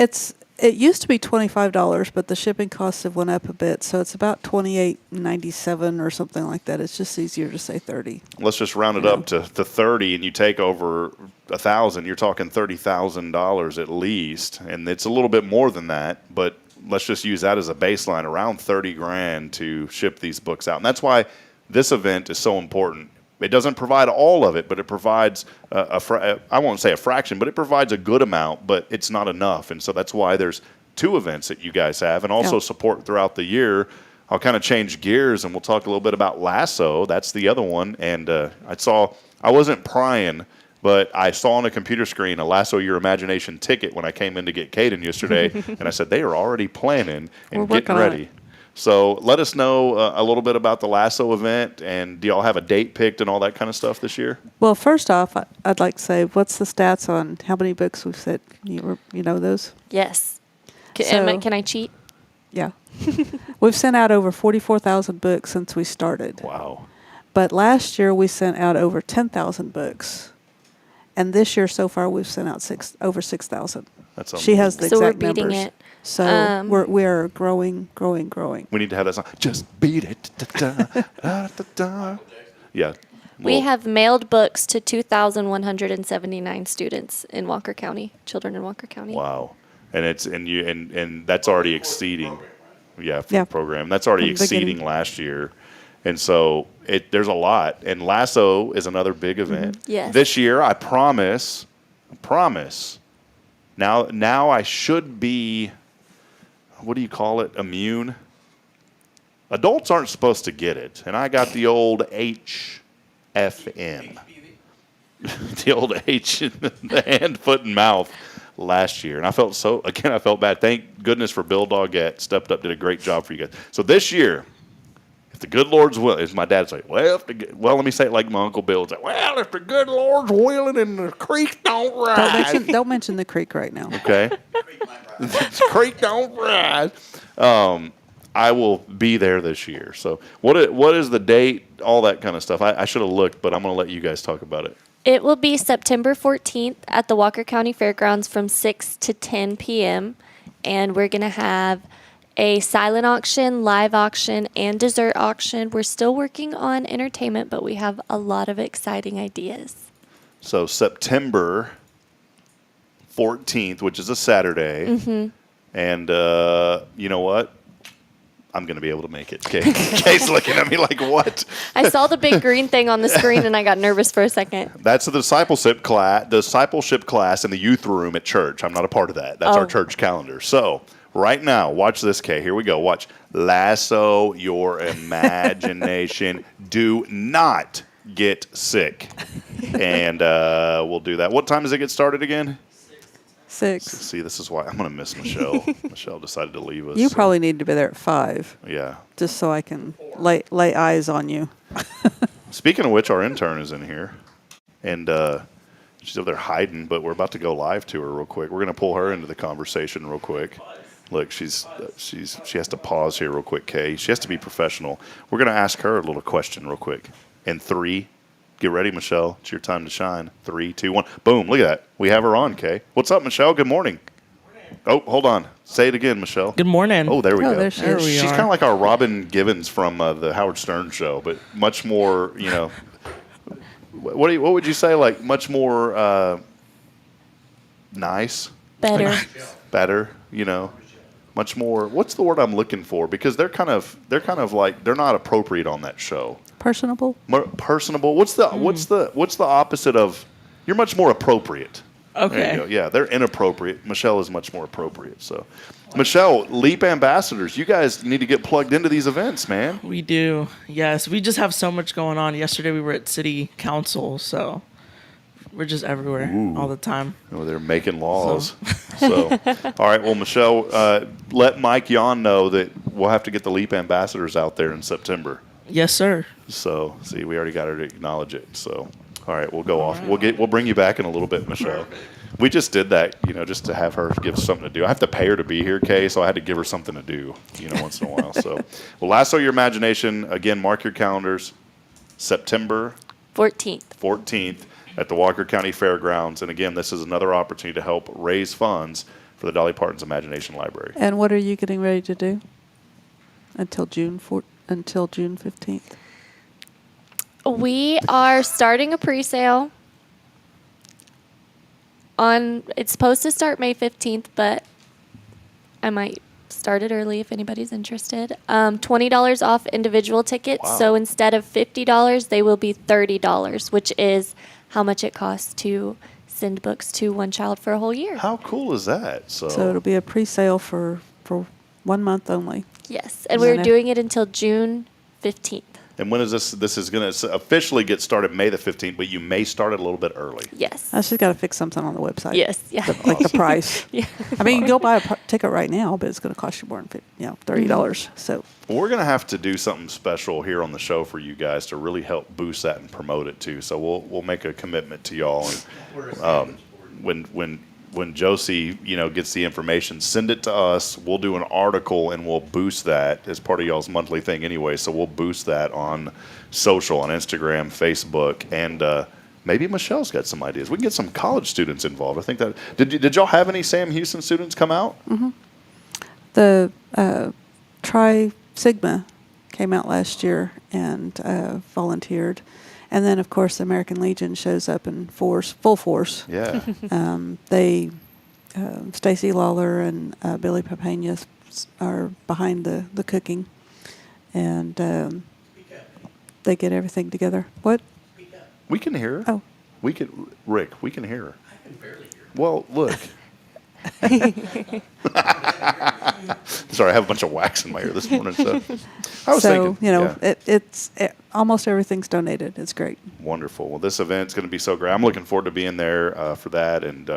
It used to be $25, but the shipping costs have went up a bit, so it's about $28.97 or something like that. It's just easier to say 30. Let's just round it up to 30, and you take over 1,000. You're talking $30,000 at least, and it's a little bit more than that. But let's just use that as a baseline, around $30,000 to ship these books out, and that's why this event is so important. It doesn't provide all of it, but it provides I won't say a fraction, but it provides a good amount, but it's not enough. And so that's why there's 2 events that you guys have, and also support throughout the year. I'll kind of change gears, and we'll talk a little bit about Lasso. That's the other one. And I wasn't prying, but I saw on a computer screen a Lasso Your Imagination ticket when I came in to get Caden yesterday, and I said, they are already planning and getting ready. So let us know a little bit about the Lasso event, and do y'all have a date picked and all that kind of stuff this year? Well, first off, I'd like to say, what's the stats on how many books we've sent? You know those? Yes. Can I cheat? Yeah. We've sent out over 44,000 books since we started. Wow. But last year we sent out over 10,000 books. And this year so far we've sent out over 6,000. That's She has the so exact we're beating numbers. it. So we're growing. We need to have that song. Just beat it. Yeah. We have mailed books to 2,179 students in Walker County, children in Walker County. Wow. And that's already exceeding. Yeah, for the program. That's already exceeding last year. And so there's a lot. And Lasso is another big event. Yes. This year, I promise. Now I should be, what do you call it, immune? Adults aren't supposed to get it. And I got the old HFM. The old H in the hand, foot, and mouth last year. And I felt bad. Thank goodness for Bill Doggett. Stepped up, did a great job for you guys. So this year, if the good Lord's will, as my dad say, let me say it like my Uncle Bill. Say, well, if the good Lord's willing and the creek don't rise. Don't mention the creek right now. Okay. The creek don't rise. I will be there this year. So what is the date, all that kind of stuff? I should have looked, but I'm going to let you guys talk about it. It will be September 14th at the Walker County Fairgrounds from 6 to 10 p.m. And we're going to have a silent auction, live auction, and dessert auction. We're still working on entertainment, but we have a lot of exciting ideas. So September 14th, which is a Saturday. Mm-hmm. And you know what? I'm going to be able to make it. Kay's looking at me like, what? I saw the big green thing on the screen, and I got nervous for a second. That's the discipleship class in the youth room at church. I'm not a part of that. That's our church calendar. So right now, watch this, Kay. Here we go. Watch. Lasso your imagination. Do not get sick. And we'll do that. What time does it get started again? 6. See, this is why I'm going to miss Michelle. Michelle decided to leave us. You probably need to be there at 5. Yeah. Just so I can lay eyes on you. Speaking of which, our intern is in here. And she's over there hiding, but we're about to go live to her real quick. We're going to pull her into the conversation real quick. Look, she has to pause here real quick, Kay. She has to be professional. We're going to ask her a little question real quick. In 3, get ready, Michelle. It's your time to shine. 3, 2, 1. Boom. Look at that. We have her on, Kay. What's up, Michelle? Good morning. Oh, hold on. Say it again, Michelle. Good morning. Oh, there we go. There she is. She's kind of like our Robin Givens from the Howard Stern show, but much more, what would you say? Like much more nice? Better, much more. What's the word I'm looking for? Because they're kind of like they're not appropriate on that show. Personable. Personable. What's the opposite of? You're much more appropriate. Okay. There you go. Yeah, they're inappropriate. Michelle is much more appropriate. So, Michelle, Leap Ambassadors, you guys need to get plugged into these events, man. We do. Yes, we just have so much going on. Yesterday we were at City Council, so We're just everywhere all the time. Oh, they're making laws. So, all right. Well, Michelle, let Mike Yon know that we'll have to get the LEAP ambassadors out there in September. Yes, sir. So, see, we already got her to acknowledge it. So, all right, we'll go off. We'll bring you back in a little bit, Michelle. We just did that, just to have her give something to do. I have to pay her to be here, Kaye, so I had to give her something to do, once in a while. So, well, lasso your imagination. Again, mark your calendars. September 14th at the Walker County Fairgrounds. And again, this is another opportunity to help raise funds for the Dolly Parton's Imagination Library. And what are you getting ready to do until June 15th? We are starting a pre-sale it's supposed to start May 15th, but I might start it early if anybody's interested. $20 off individual tickets. Wow. So instead of $50, they will be $30, which is how much it costs to send books to one child for a whole year. How cool is that? So it'll be a pre-sale for 1 month only. Yes, and we're doing it until June 15th. And when is this? This is going to officially get started May the 15th, but you may start it a little bit early. Yes. I just got to fix something on the website. Yes, yeah. Like the price. Yeah. I mean, you can go buy a ticket right now, but it's going to cost you more than $30. So well, we're going to have to do something special here on the show for you guys to really help boost that and promote it too. So we'll make a commitment to y'all. And when Josie, gets the information, send it to us. We'll do an article and we'll boost that as part of y'all's monthly thing anyway. So we'll boost that on social, on Instagram, Facebook, and maybe Michelle's got some ideas. We can get some college students involved. I think that did y'all have any Sam Houston students come out? Mm-hmm. The Tri Sigma came out last year and volunteered. And then, of course, the American Legion shows up in full force. Yeah. Stacy Lawler and Billy Papania are behind the cooking, and they get everything together. What? We can hear her. Oh. Rick, we can hear her. I can barely hear her. Well, look. Sorry, I have a bunch of wax in my ear this morning. So I was thinking, almost everything's donated. It's great. Wonderful. Well, this event's going to be so great. I'm looking forward to being there for that, and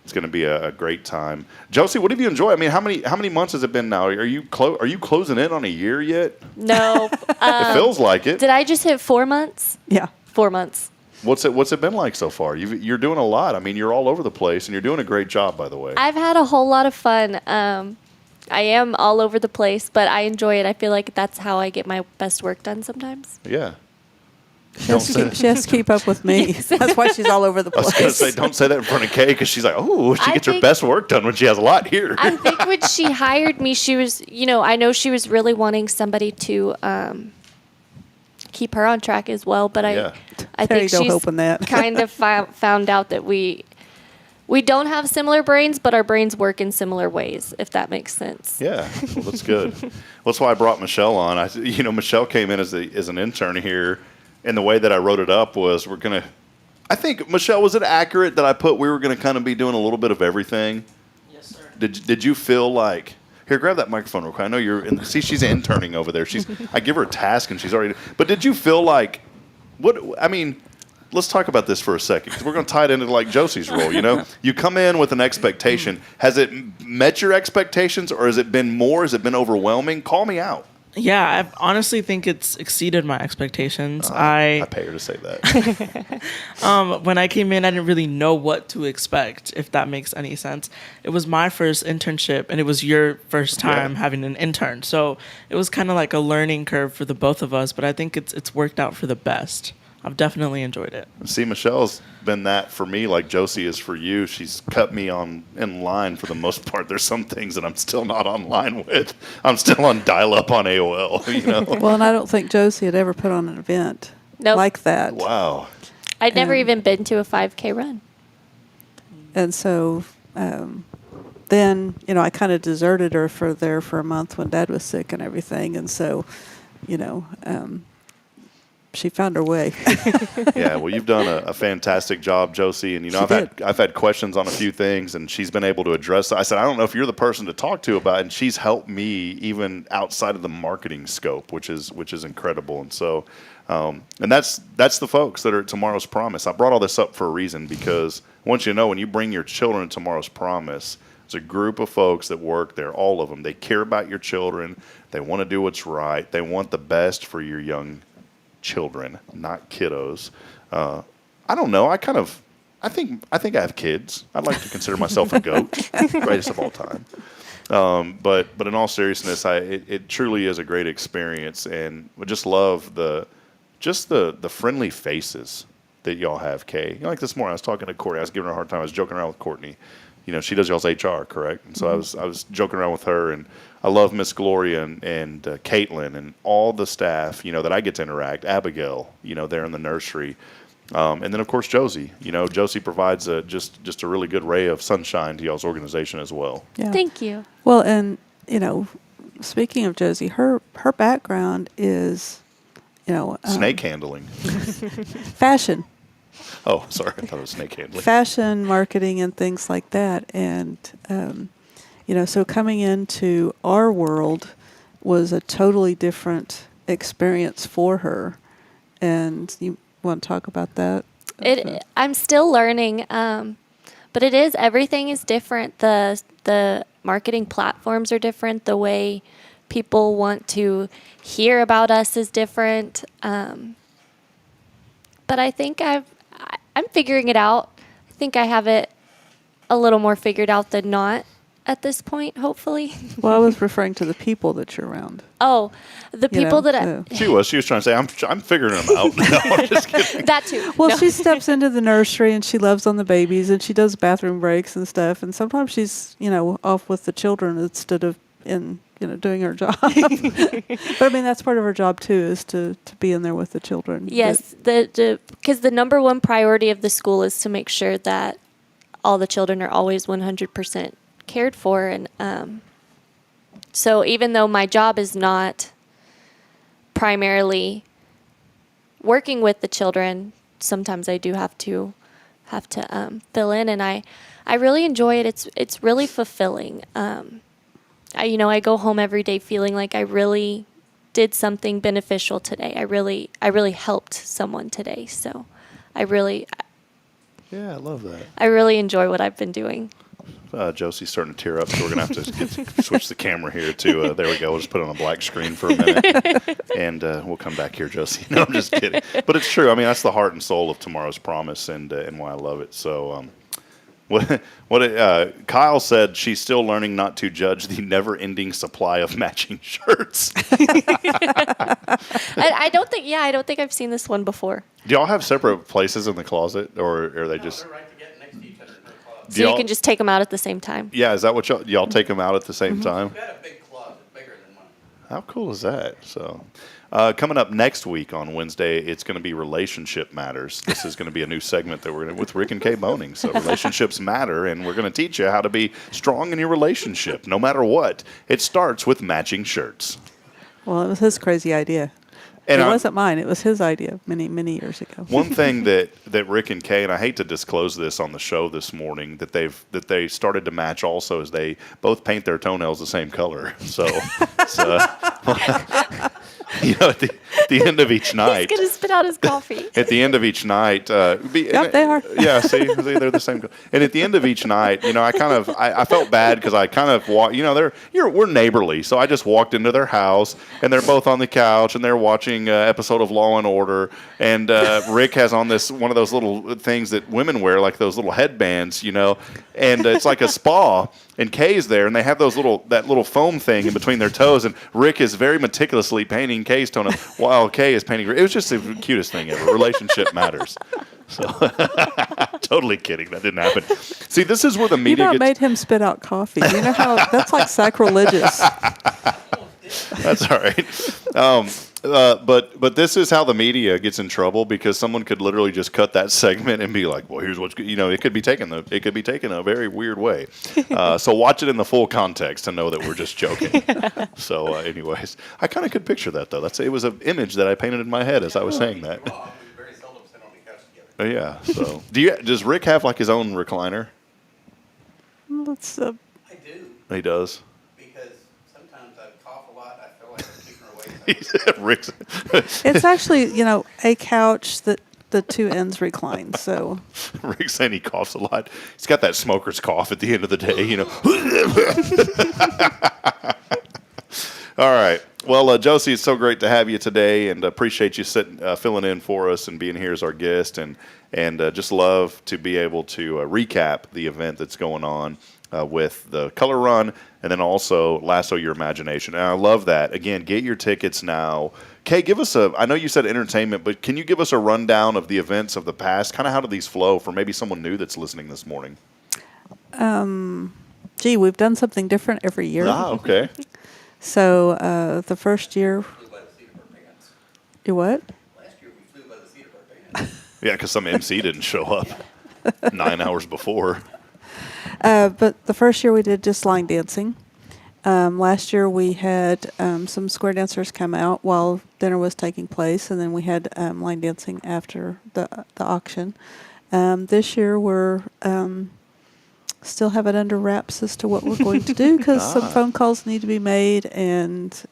it's going to be a great time. Josie, what have you enjoyed? I mean, how many months has it been now? Are you closing in on a year yet? No. It feels like it. Did I just hit 4 months? Yeah. 4 months. What's it been like so far? You're doing a lot. I mean, you're all over the place, and you're doing a great job, by the way. I've had a whole lot of fun. I am all over the place, but I enjoy it. I feel like that's how I get my best work done sometimes. Yeah. She has to keep up with me. Yes. That's why she's all over the place. I was going to say, don't say that in front of Kaye, because she's like, she gets her best work done when she has a lot here. I think when she hired me, she was, I know she was really wanting somebody to keep her on track as well. But I think she's kind of found out that we don't have similar brains, but our brains work in similar ways, if that makes sense. Yeah, well, that's good. Well, that's why I brought Michelle on. Michelle came in as an intern here, and the way that I wrote it up was I think, Michelle, was it accurate that I put we were going to kind of be doing a little bit of everything? Yes, sir. Did you feel like, here, grab that microphone real quick. I know you're see, she's interning over there. I give her a task and she's already, but did you feel like, let's talk about this for a second, because we're going to tie it into like Josie's role. You come in with an expectation. Has it met your expectations, or has it been more? Has it been overwhelming? Call me out. Yeah, I honestly think it's exceeded my expectations. I pay her to say that. When I came in, I didn't really know what to expect, if that makes any sense. It was my first internship, and it was your first time having an intern. So it was kind of like a learning curve for the both of us, but I think it's worked out for the best. I've definitely enjoyed it. See, Michelle's been that for me like Josie is for you. She's cut me in line for the most part. There's some things that I'm still not online with. I'm still on dial-up on AOL, Well, and I don't think Josie had ever put on an event like that. Wow. I'd never even been to a 5K run. And so then, I kind of deserted her for a month when Dad was sick and everything. And so, she found her way. Yeah, well, you've done a fantastic job, Josie. And, I've had questions on a few things, and she's been able to address it. I said, I don't know if you're the person to talk to about it. And she's helped me even outside of the marketing scope, which is incredible. And so, and that's the folks that are at Tomorrow's Promise. I brought all this up for a reason, because I want you to know, when you bring your children to Tomorrow's Promise, it's a group of folks that work there, all of them. They care about your children. They want to do what's right. They want the best for your young children, not kiddos. I don't know. I think I have kids. I'd like to consider myself a goat, greatest of all time. But in all seriousness, it truly is a great experience, and I just love the friendly faces that y'all have, Kaye. Like this morning, I was talking to Courtney. I was giving her a hard time. I was joking around with Courtney. She does y'all's HR, correct? And so I was joking around with her, and I love Miss Gloria and Caitlin and all the staff, that I get to interact. Abigail, there in the nursery. And then, of course, Josie. Josie provides just a really good ray of sunshine to y'all's organization as well. Yeah. Thank you. Well, and, speaking of Josie, her background is, snake handling. Fashion. Oh, sorry. I thought it was snake handling. Fashion, marketing, and things like that. And, so coming into our world was a totally different experience for her. And you want to talk about that? I'm still learning, but everything is different. The marketing platforms are different. The way people want to hear about us is different. But I think I'm figuring it out. I think I have it a little more figured out than not at this point, hopefully. Well, I was referring to the people that you're around. Oh, the people She was trying to say, I'm figuring them out. No, I'm just kidding. That too. Well, she steps into the nursery and she loves on the babies and she does bathroom breaks and stuff. And sometimes she's, off with the children instead of doing her job. But I mean, that's part of her job too, is to be in there with the children. Yes, because the number one priority of the school is to make sure that all the children are always 100% cared for. And so even though my job is not primarily working with the children, sometimes I do have to fill in, and I really enjoy it. It's really fulfilling. I go home every day feeling like I really did something beneficial today. I really helped someone today. So I love that. I really enjoy what I've been doing. Josie's starting to tear up, so we're going to have to switch the camera here to, there we go. We'll just put it on a black screen for a minute, and we'll come back here, Josie. No, I'm just kidding. But it's true. I mean, that's the heart and soul of Tomorrow's Promise, and why I love it. So Kyle said she's still learning not to judge the never-ending supply of matching shirts. I don't think I've seen this one before. Do y'all have separate places in the closet, or are they just... They're right to get next to each other in the closet. So you can just take them out at the same time. Yeah, is that what y'all take them out at the same time? We've got a big closet, bigger than mine. How cool is that? So, coming up next week on Wednesday, it's going to be Relationship Matters. This is going to be a new segment that we're going to with Rick and Kaye Boehning. So, relationships matter, and we're going to teach you how to be strong in your relationship, no matter what. It starts with matching shirts. Well, it was his crazy idea. And it wasn't mine. It was his idea many, many years ago. One thing that Rick and Kaye, and I hate to disclose this on the show this morning, that they started to match also is they both paint their toenails the same color. So at the end of each night. He's going to spit out his coffee. At the end of each night. Yep, they are. Yeah, see, they're the same color. And at the end of each night, I felt bad because I kind of walked, we're neighborly. So I just walked into their house, and they're both on the couch, and they're watching an episode of Law and Order. And Rick has on one of those little things that women wear, like those little headbands, and it's like a spa. And Kaye's there, and they have that little foam thing in between their toes. And Rick is very meticulously painting Kaye's toenail while Kaye is painting. It was just the cutest thing ever. Relationship matters. So, totally kidding. That didn't happen. See, this is where the media made him spit out coffee. You know how that's like sacrilegious. That's all right. But this is how the media gets in trouble, because someone could literally just cut that segment and be like, "Well, here's what's it could be taken a very weird way." So watch it in the full context to know that we're just joking. So, anyways, I kind of could picture that though. It was an image that I painted in my head as I was saying that. Yeah. So, does Rick have like his own recliner? Let's. I do. He does. Because sometimes I cough a lot. I feel like I'm keeping her away. Rick's. It's actually, a couch that the two ends recline. So Rick's saying he coughs a lot. He's got that smoker's cough at the end of the day, All right. Well, Josie, it's so great to have you today, and appreciate you filling in for us and being here as our guest, and just love to be able to recap the event that's going on with the Color Run, and then also Lasso Your Imagination. And I love that. Again, get your tickets now. Kaye, give us I know you said entertainment, but can you give us a rundown of the events of the past? Kind of how do these flow for maybe someone new that's listening this morning? We've done something different every year. Okay. So the first year. You what? Last year we flew by the seat of our pants. Yeah, because some MC didn't show up 9 hours before. But the first year we did just line dancing. Last year we had some square dancers come out while dinner was taking place, and then we had line dancing after the auction. This year we're still have it under wraps as to what we're going to do, because some phone calls need to be made, and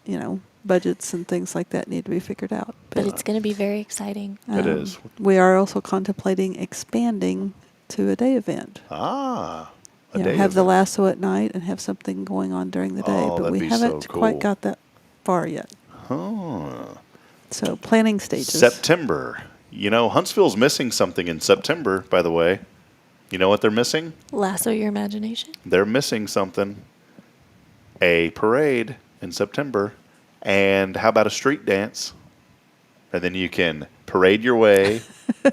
budgets and things like that need to be figured out. But it's going to be very exciting. It is. We are also contemplating expanding to a day event. A day have event. the lasso at night and have something going on during the day, but we haven't quite got that far yet. So planning stages. September. Huntsville's missing something in September, by the way. You know what they're missing? Lasso Your Imagination. They're missing something. A parade in September. And how about a street dance? And then you can parade your way,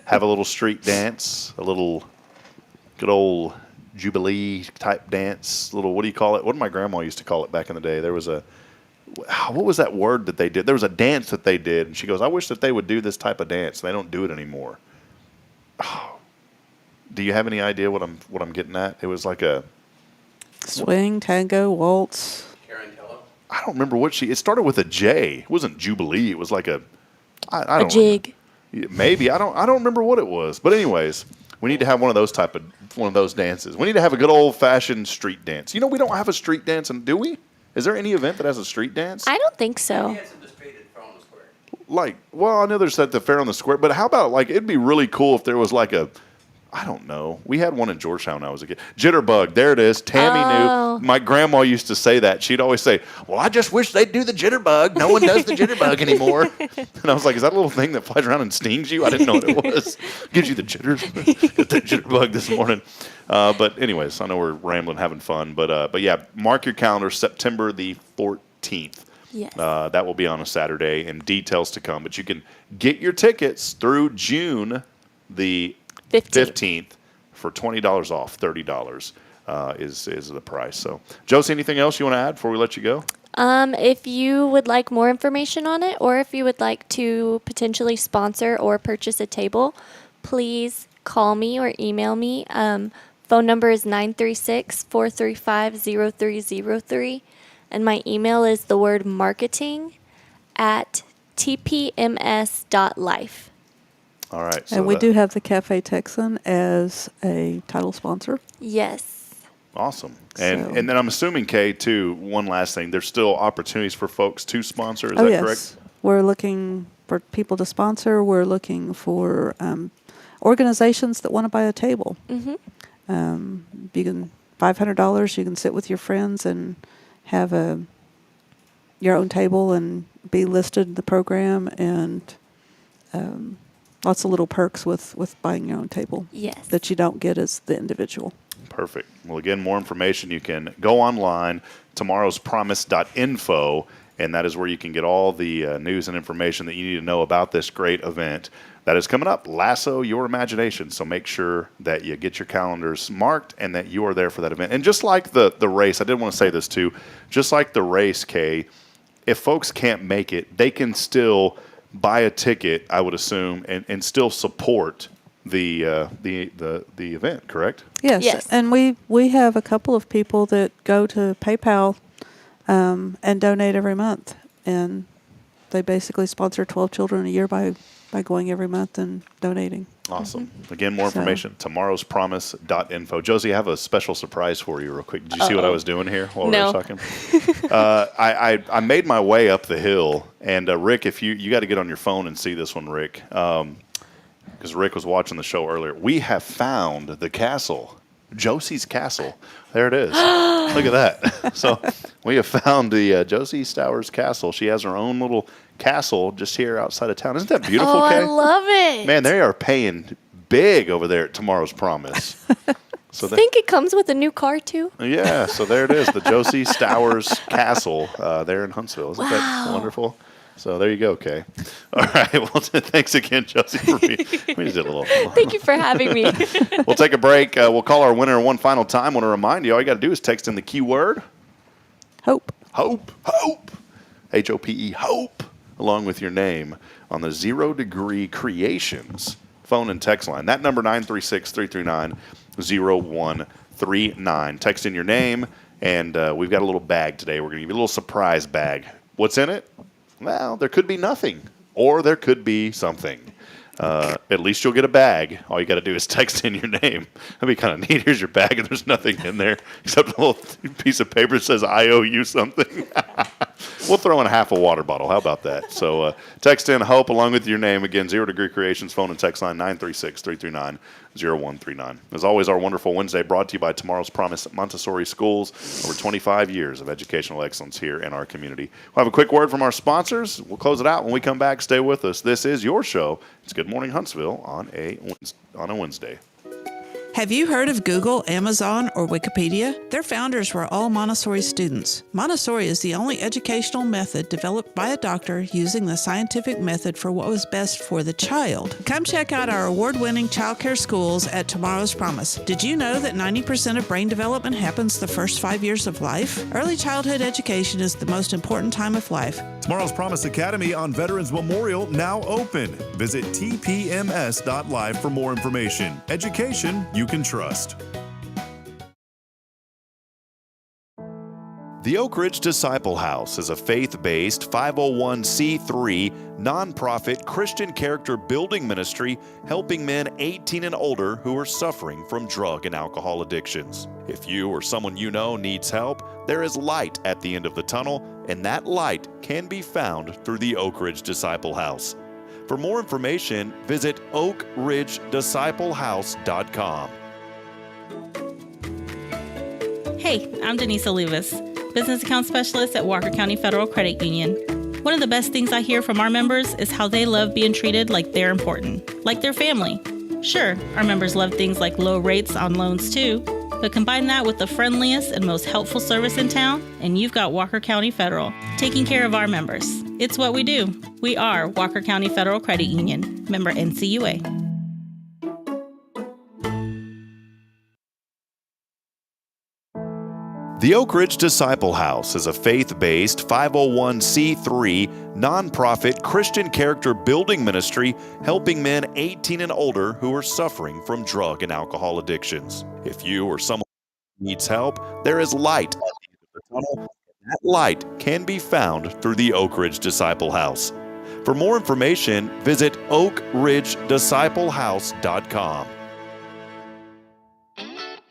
have a little street dance, a little good old Jubilee type dance. What do you call it? What did my grandma used to call it back in the day? There was what was that word that they did? There was a dance that they did. And she goes, I wish that they would do this type of dance. They don't do it anymore. Oh. Do you have any idea what I'm getting at? It was like a swing, tango, waltz. I don't remember it started with a J. It wasn't Jubilee. It was like I don't jig. Maybe I don't remember what it was. But anyways, we need to have one of those dances. We need to have a good old fashioned street dance. We don't have a street dance, and do we? Is there any event that has a street dance? I don't think so. I know there's the Fair on the Square, but how about it'd be really cool if there was I don't know. We had one in Georgetown when I was a kid. Jitterbug. There it is. Tammy knew. My grandma used to say that. She'd always say, well, I just wish they'd do the jitterbug. No one does the jitterbug anymore. And I was like, is that a little thing that flies around and stings you? I didn't know what it was. Gives you the jitters. Got that jitterbug this morning. But anyways, I know we're rambling, having fun. But yeah, mark your calendar, September the 14th. Yes. That will be on a Saturday, and details to come. But you can get your tickets through June the 15th for $20 off. $30 is the price. So, Josie, anything else you want to add before we let you go? If you would like more information on it, or if you would like to potentially sponsor or purchase a table, please call me or email me. Phone number is 936-435-0303. And my email is the word marketing@tpms.life. All right. So and we do have the Cafe Texan as a title sponsor. Yes. Awesome. And then I'm assuming, Kaye, too, one last thing. There's still opportunities for folks to sponsor. Is that correct? We're looking for people to sponsor. We're looking for organizations that want to buy a table. Mm-hmm. You can $500. You can sit with your friends and have your own table and be listed in the program, and lots of little perks with buying your own table. Yes. That you don't get as the individual. Perfect. Well, again, more information, you can go online, tomorrowspromise.info, and that is where you can get all the news and information that you need to know about this great event that is coming up, Lasso Your Imagination. So make sure that you get your calendars marked and that you are there for that event. And just like the race, I did want to say this too, just like the race, Kaye, if folks can't make it, they can still buy a ticket, I would assume, and still support the event, correct? Yes. And we have a couple of people that go to PayPal and donate every month, and they basically sponsor 12 children a year by going every month and donating. Awesome. Again, more information, tomorrowspromise.info. Josie, I have a special surprise for you real quick. Did you see what I was doing here while we were talking? I made my way up the hill, and Rick, if you got to get on your phone and see this one, Rick, because Rick was watching the show earlier. We have found the castle, Josie's castle. There it is. Look at that. So we have found the Josie Stowers castle. She has her own little castle just here outside of town. Isn't that beautiful, Kaye? I love it. Man, they are paying big over there at Tomorrow's Promise. So I think it comes with a new car, too. Yeah, so there it is, the Josie Stowers castle there in Huntsville. Isn't that wonderful? So there you go, Kaye. All right, well, thanks again, Josie, for being. We just did a little. Thank you for having me. We'll take a break. We'll call our winner one final time. I want to remind you, all you got to do is text in the keyword Hope. Hope. H-O-P-E, Hope, along with your name on the 0 Degree Creations phone and text line. That number, 936-339-0139. Text in your name, and we've got a little bag today. We're going to give you a little surprise bag. What's in it? Well, there could be nothing, or there could be something. At least you'll get a bag. All you got to do is text in your name. That'd be kind of neat. Here's your bag, and there's nothing in there except a little piece of paper that says, I owe you something. We'll throw in half a water bottle. How about that? So text in HOPE along with your name. Again, 0 Degree Creations, phone and text line 936-339-0139. As always, our wonderful Wednesday brought to you by Tomorrow's Promise Montessori Schools. Over 25 years of educational excellence here in our community. We'll have a quick word from our sponsors. We'll close it out. When we come back, stay with us. This is your show. It's Good Morning Huntsville on a Wednesday. Have you heard of Google, Amazon, or Wikipedia? Their founders were all Montessori students. Montessori is the only educational method developed by a doctor using the scientific method for what was best for the child. Come check out our award-winning childcare schools at Tomorrow's Promise. Did you know that 90% of brain development happens the first 5 years of life? Early childhood education is the most important time of life. Tomorrow's Promise Academy on Veterans Memorial now open. Visit tpms.live for more information. Education you can trust. The Oak Ridge Disciple House is a faith-based 501c3 nonprofit Christian character building ministry helping men 18 and older who are suffering from drug and alcohol addictions. If you or someone you know needs help, there is light at the end of the tunnel, and that light can be found through the Oak Ridge Disciple House. For more information, visit oakridgedisciplehouse.com. Hey, I'm Denise Olivas, Business Account Specialist at Walker County Federal Credit Union. One of the best things I hear from our members is how they love being treated like they're important, like their family. Sure, our members love things like low rates on loans too, but combine that with the friendliest and most helpful service in town, and you've got Walker County Federal, taking care of our members. It's what we do. We are Walker County Federal Credit Union, member NCUA. The Oak Ridge Disciple House is a faith-based 501c3 nonprofit Christian character building ministry helping men 18 and older who are suffering from drug and alcohol addictions. If you or someone needs help, there is light at the end of the tunnel. That light can be found through the Oak Ridge Disciple House. For more information, visit oakridgedisciplehouse.com.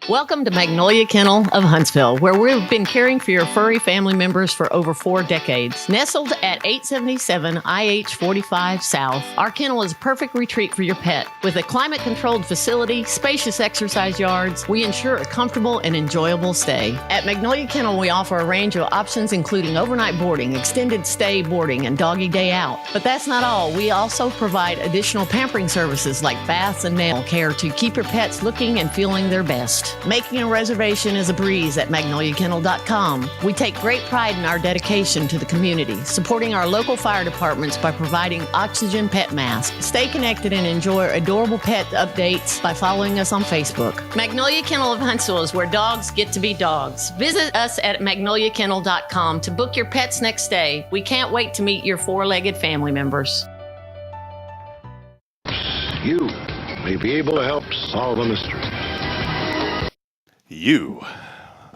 Welcome to Magnolia Kennel of Huntsville, where we've been caring for your furry family members for over 4 decades. Nestled at 877 IH 45 South, our kennel is a perfect retreat for your pet. With a climate-controlled facility, spacious exercise yards, we ensure a comfortable and enjoyable stay. At Magnolia Kennel, we offer a range of options including overnight boarding, extended stay boarding, and doggy day out. But that's not all. We also provide additional pampering services like baths and nail care to keep your pets looking and feeling their best. Making a reservation is a breeze at magnoliakennel.com. We take great pride in our dedication to the community, supporting our local fire departments by providing oxygen pet masks. Stay connected and enjoy adorable pet updates by following us on Facebook. Magnolia Kennel of Huntsville is where dogs get to be dogs. Visit us at magnoliakennel.com to book your pet's next stay. We can't wait to meet your four-legged family members. You may be able to help solve a mystery. You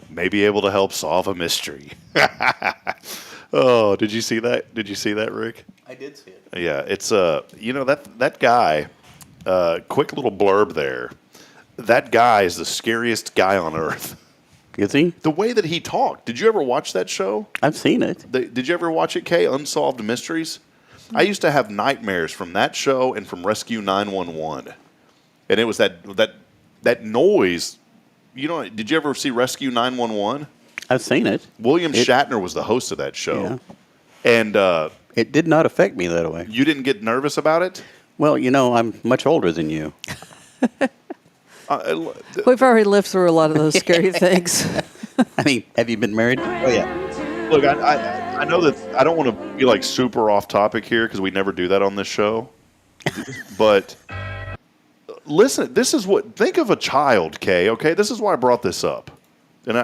may be able to help solve a mystery. Oh, did you see that? Did you see that, Rick? I did see it. Yeah, it's that guy. Quick little blurb there. That guy is the scariest guy on earth. Is he? The way that he talked. Did you ever watch that show? I've seen it. Did you ever watch it, Kaye? Unsolved Mysteries? I used to have nightmares from that show and from Rescue 911. And it was that noise. You know, did you ever see Rescue 911? I've seen it. William Shatner was the host of that show. Yeah. And it did not affect me that way. You didn't get nervous about it? Well, I'm much older than you. We've already lived through a lot of those scary things. I mean, have you been married? Oh, yeah. Look, I know that I don't want to be like super off topic here because we never do that on this show. But listen, think of a child, Kaye, okay? This is why I brought this up. And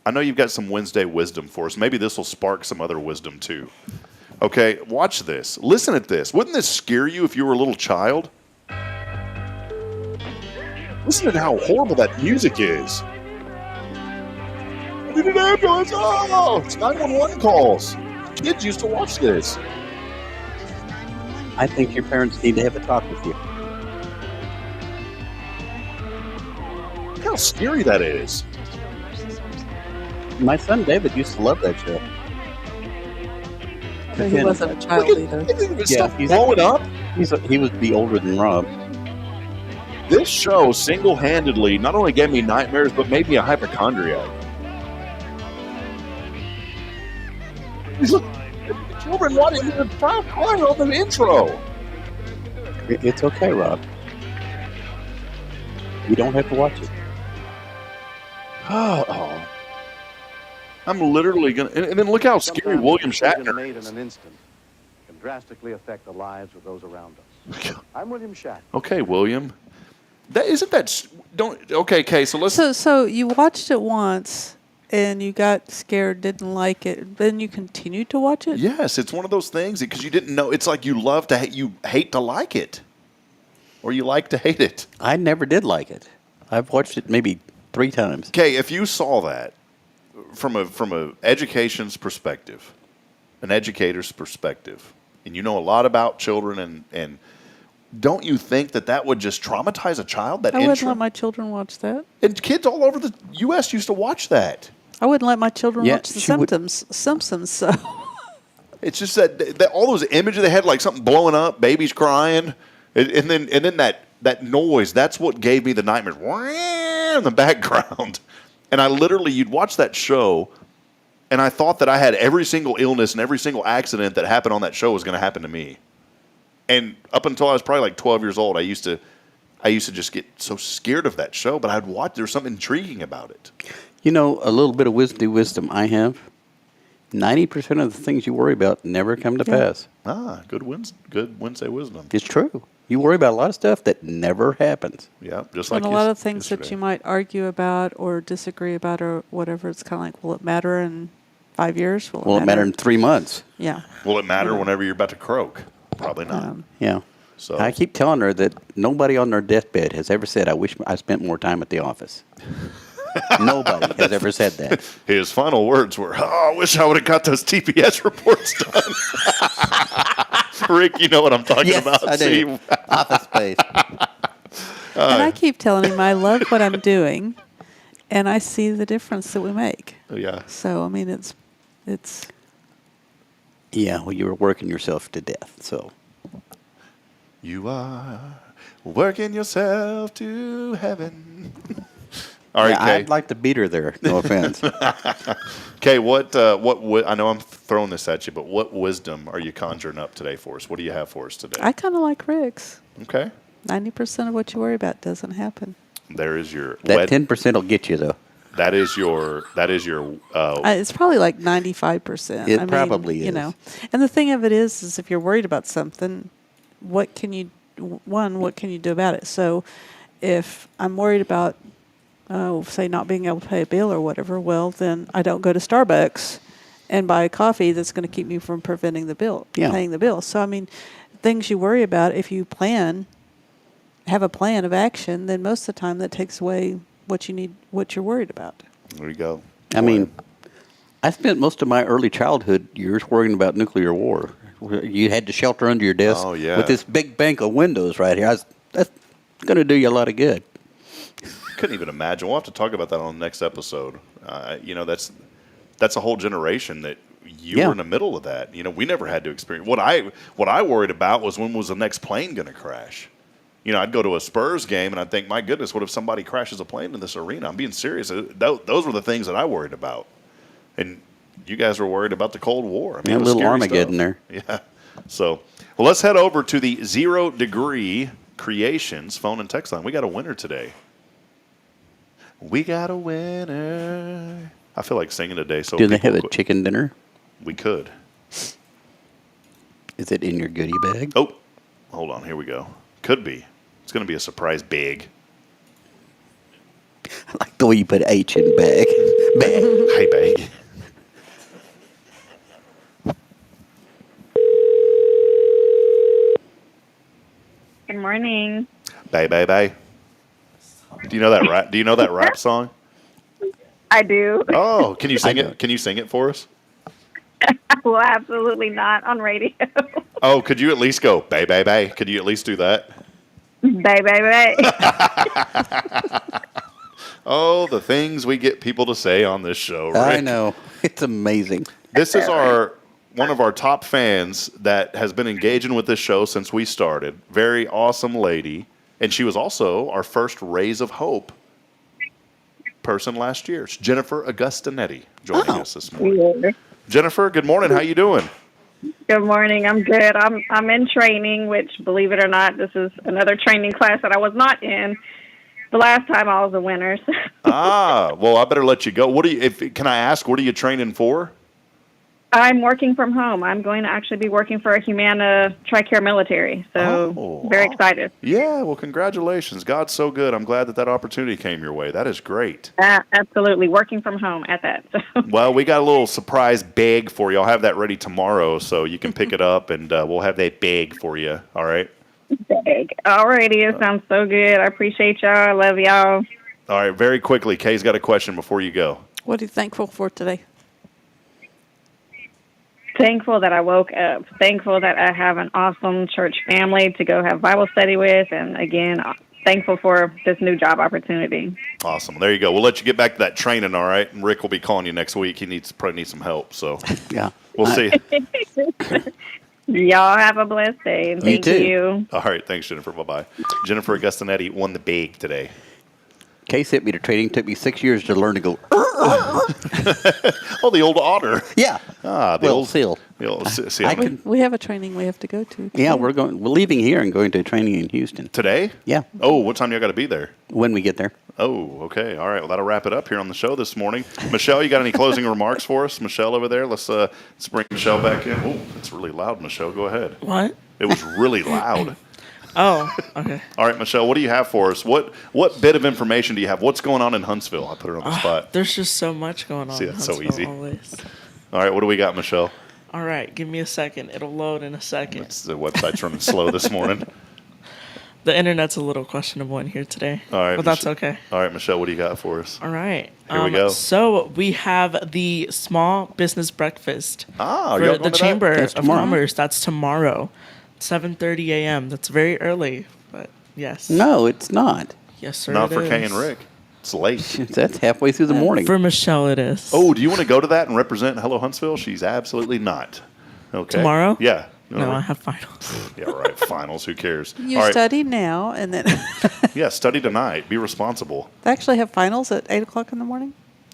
I know you've got some Wednesday wisdom for us. Maybe this will spark some other wisdom too. Okay, watch this. Listen at this. Wouldn't this scare you if you were a little child? Listen to how horrible that music is. I need an ambulance. Oh, it's 911 calls. Kids used to watch this. I think your parents need to have a talk with you. Look how scary that is. My son David used to love that show. But he wasn't a child either. He's blowing up. He would be older than Rob. This show single-handedly not only gave me nightmares, but made me a hypochondriac. Look, the children wanting to crying on the intro. It's okay, Rob. You don't have to watch it. Oh. I'm literally going to... And then look how scary William Shatner made in an instant can drastically affect the lives of those around us. I'm William Shatner. Okay, William. Okay, Kaye, so let's... So you watched it once, and you got scared, didn't like it, then you continued to watch it? Yes, it's one of those things, because you didn't know... It's like you hate to like it. Or you like to hate it. I never did like it. I've watched it maybe 3 times. Kaye, if you saw that from a education's perspective, an educator's perspective, and you know a lot about children, and don't you think that would just traumatize a child? I wouldn't let my children watch that. And kids all over the U.S. used to watch that. I wouldn't let my children watch the Simpsons. So it's just that all those images they had, like something blowing up, babies crying, and then that noise. That's what gave me the nightmares in the background. And you'd watch that show, and I thought that I had every single illness and every single accident that happened on that show was going to happen to me. And up until I was probably like 12 years old, I used to just get so scared of that show, but I'd watch. There was something intriguing about it. A little bit of wisdom I have. 90% of the things you worry about never come to pass. Good Wednesday wisdom. It's true. You worry about a lot of stuff that never happens. Yeah, just like a lot of things that you might argue about or disagree about or whatever. It's kind of like, will it matter in 5 years? Will it matter in 3 months? Yeah. Will it matter whenever you're about to croak? Probably not. Yeah. So I keep telling her that nobody on their deathbed has ever said, I wish I spent more time at the office. Nobody has ever said that. His final words were, I wish I would have got those TPS reports done. Rick, you know what I'm talking about. I do. Office Space. And I keep telling him I love what I'm doing, and I see the difference that we make. Yeah. So, I mean, it's... Yeah, well, you were working yourself to death, so... You are working yourself to heaven. All right, Kaye. I'd like to beat her there. No offense. Kaye, I know I'm throwing this at you, but what wisdom are you conjuring up today for us? What do you have for us today? I kind of like Rick's. Okay. 90% of what you worry about doesn't happen. There is your That 10% will get you though. That is your. It's probably like 95%. It probably You is. know, and the thing of it is if you're worried about something, what can you do about it? So, if I'm worried about, say, not being able to pay a bill or whatever, well, then I don't go to Starbucks and buy a coffee that's going to keep me from paying the bill. So, I mean, things you worry about, if you have a plan of action, then most of the time that takes away what you're worried about. There you go. I mean, I spent most of my early childhood years worrying about nuclear war. You had to shelter under your desk with this big bank of windows right here. That's going to do you a lot of good. Couldn't even imagine. We'll have to talk about that on the next episode. That's a whole generation that you were in the middle of that. We never had to experience. What I worried about was when was the next plane going to crash. I'd go to a Spurs game and I'd think, my goodness, what if somebody crashes a plane in this arena? I'm being serious. Those were the things that I worried about. And you guys were worried about the Cold War. I mean, a little Armageddon there. Yeah. So, well, let's head over to the 0 Degree Creations phone and text line. We got a winner today. We got a winner. I feel like singing today. So Do they have a chicken dinner? We could. Is it in your goodie bag? Oh, hold on. Here we go. Could be. It's going to be a surprise bag. I like the way you put H in bag. Bag. Hey, bag. Good morning. Bye, bye, bye. Do you know that rap? Do you know that rap song? I do. Oh, can you sing it? Can you sing it for us? Well, absolutely not on radio. Oh, could you at least go, bay, bay, bay? Could you at least do that? Bay, bay, bay. Oh, the things we get people to say on this show, right? I know. It's amazing. This is one of our top fans that has been engaging with this show since we started. Very awesome lady. And she was also our first Rays of Hope person last year. It's Jennifer Augustinetti joining us this morning. Yeah. Jennifer, good morning. How you doing? Good morning. I'm good. I'm in training, which, believe it or not, this is another training class that I was not in the last time I was a winner. Well, I better let you go. Can I ask, what are you training for? I'm working from home. I'm going to actually be working for a Humana TRICARE military, so very excited. Yeah, well, congratulations. God's so good. I'm glad that opportunity came your way. That is great. Absolutely. Working from home at that. So. Well, we got a little surprise bag for you. I'll have that ready tomorrow, so you can pick it up, and we'll have that bag for you. All right? Bag. All righty. It sounds so good. I appreciate y'all. I love y'all. All right, very quickly, Kay's got a question before you go. What are you thankful for today? Thankful that I woke up. Thankful that I have an awesome church family to go have Bible study with. And again, thankful for this new job opportunity. Awesome. There you go. We'll let you get back to that training, all right? And Rick will be calling you next week. He probably needs some help. So yeah, we'll see. Y'all have a blessed day. And thank you. All right. Thanks, Jennifer. Bye-bye. Jennifer Augustinetti won the bag today. Case sent me to training. Took me 6 years to learn to go. Oh, the old otter. Yeah. The old seal. The old seal. We have a training we have to go to. Yeah, we're leaving here and going to a training in Houston today. Yeah. Oh, what time you got to be there? When we get there. Oh, okay. All right. Well, that'll wrap it up here on the show this morning. Michelle, you got any closing remarks for us? Michelle over there. Let's bring Michelle back in. Oh, it's really loud, Michelle. Go ahead. What? It was really loud. Oh, okay. All right, Michelle, what do you have for us? What bit of information do you have? What's going on in Huntsville? I put her on the spot. There's just so much going on. See, that's in so Huntsville easy. Always. All right, what do we got, Michelle? All right, give me a second. It'll load in a second. The website's running slow this morning. The internet's a little questionable in here today. All right, but that's okay. All right, Michelle, what do you got for us? All right. Here we go. So we have the small business breakfast for for the Chamber of tomorrow. Commerce. That's tomorrow, 7:30 a.m. That's very early, but yes. No, it's not. Yes, sir. Not it for is. Kay and Rick. It's late. That's halfway through the morning. For Michelle, it is. Oh, do you want to go to that and represent Hello Huntsville? She's absolutely not. Okay. Tomorrow? Yeah. No, I have finals. Yeah, right. Finals. Who cares? You All right. study now, and then Yeah, study tonight. Be responsible. they actually have finals at 8:00 in the morning.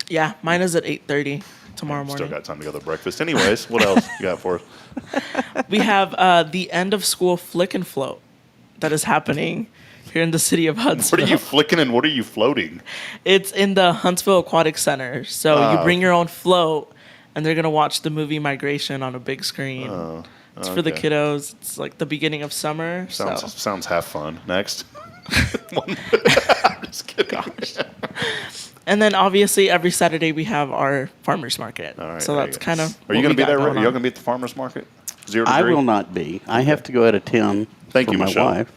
Yeah, mine is at 8:30 tomorrow morning. Still got time to go to breakfast. Anyways, what else you got for us? We have the end of school flick and float that is happening here in the city of Huntsville. What are you flicking and what are you floating? It's in the Huntsville Aquatic Center. So you bring your own float, and they're going to watch the movie Migration on a big screen. It's for the kiddos. It's like the beginning of summer. Sounds half fun. Next. Just kidding. Gosh. And then obviously every Saturday we have our farmers market. All right, so that's kind of. Are you going to be there, Rick? Are you going to be at the farmers market? 0 degree? I will not be. I have to go out of town Thank for you, my Michelle. wife.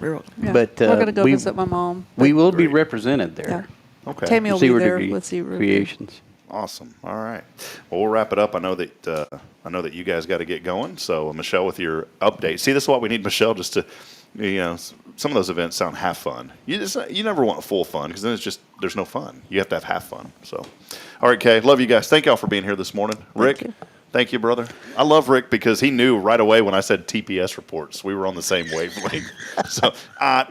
Yeah, But we're going to go visit my mom. We will be represented there. Yeah. Okay. Tammy will be there with Zero Creations. Awesome. All right. Well, we'll wrap it up. I know that you guys got to get going. So, Michelle, with your update. See, this is what we need, Michelle, just to, some of those events sound half fun. You never want full fun because then it's just there's no fun. You have to have half fun. So, all right, Kay, love you guys. Thank y'all for being here this morning. Rick, thank you, brother. I love Rick because he knew right away when I said TPS reports. We were on the same wavelength. So,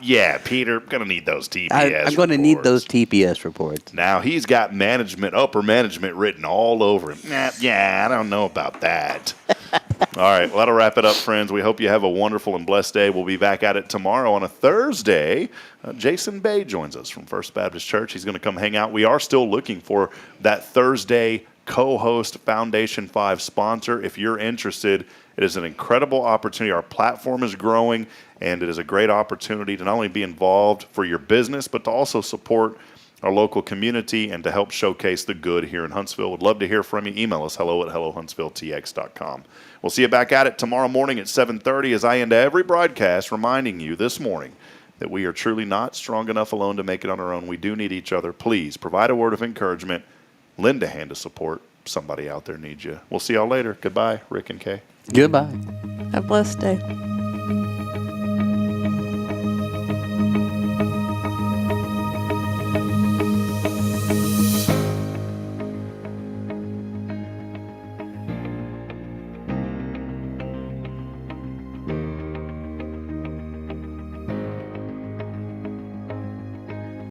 yeah, Peter, going to need those TPS reports. I'm going to need those TPS reports. Now, he's got upper management written all over him. Yeah, I don't know about that. All right, well, that'll wrap it up, friends. We hope you have a wonderful and blessed day. We'll be back at it tomorrow on a Thursday. Jason Bay joins us from First Baptist Church. He's going to come hang out. We are still looking for that Thursday co-host Foundation 5 sponsor. If you're interested, it is an incredible opportunity. Our platform is growing, and it is a great opportunity to not only be involved for your business, but to also support our local community and to help showcase the good here in Huntsville. Would love to hear from you. Email us, hello@hellohuntsvilletx.com. We'll see you back at it tomorrow morning at 7:30 as I end every broadcast reminding you this morning that we are truly not strong enough alone to make it on our own. We do need each other. Please provide a word of encouragement. Lend a hand of support. Somebody out there needs you. We'll see y'all later. Goodbye, Rick and Kay. Goodbye. Have a blessed day.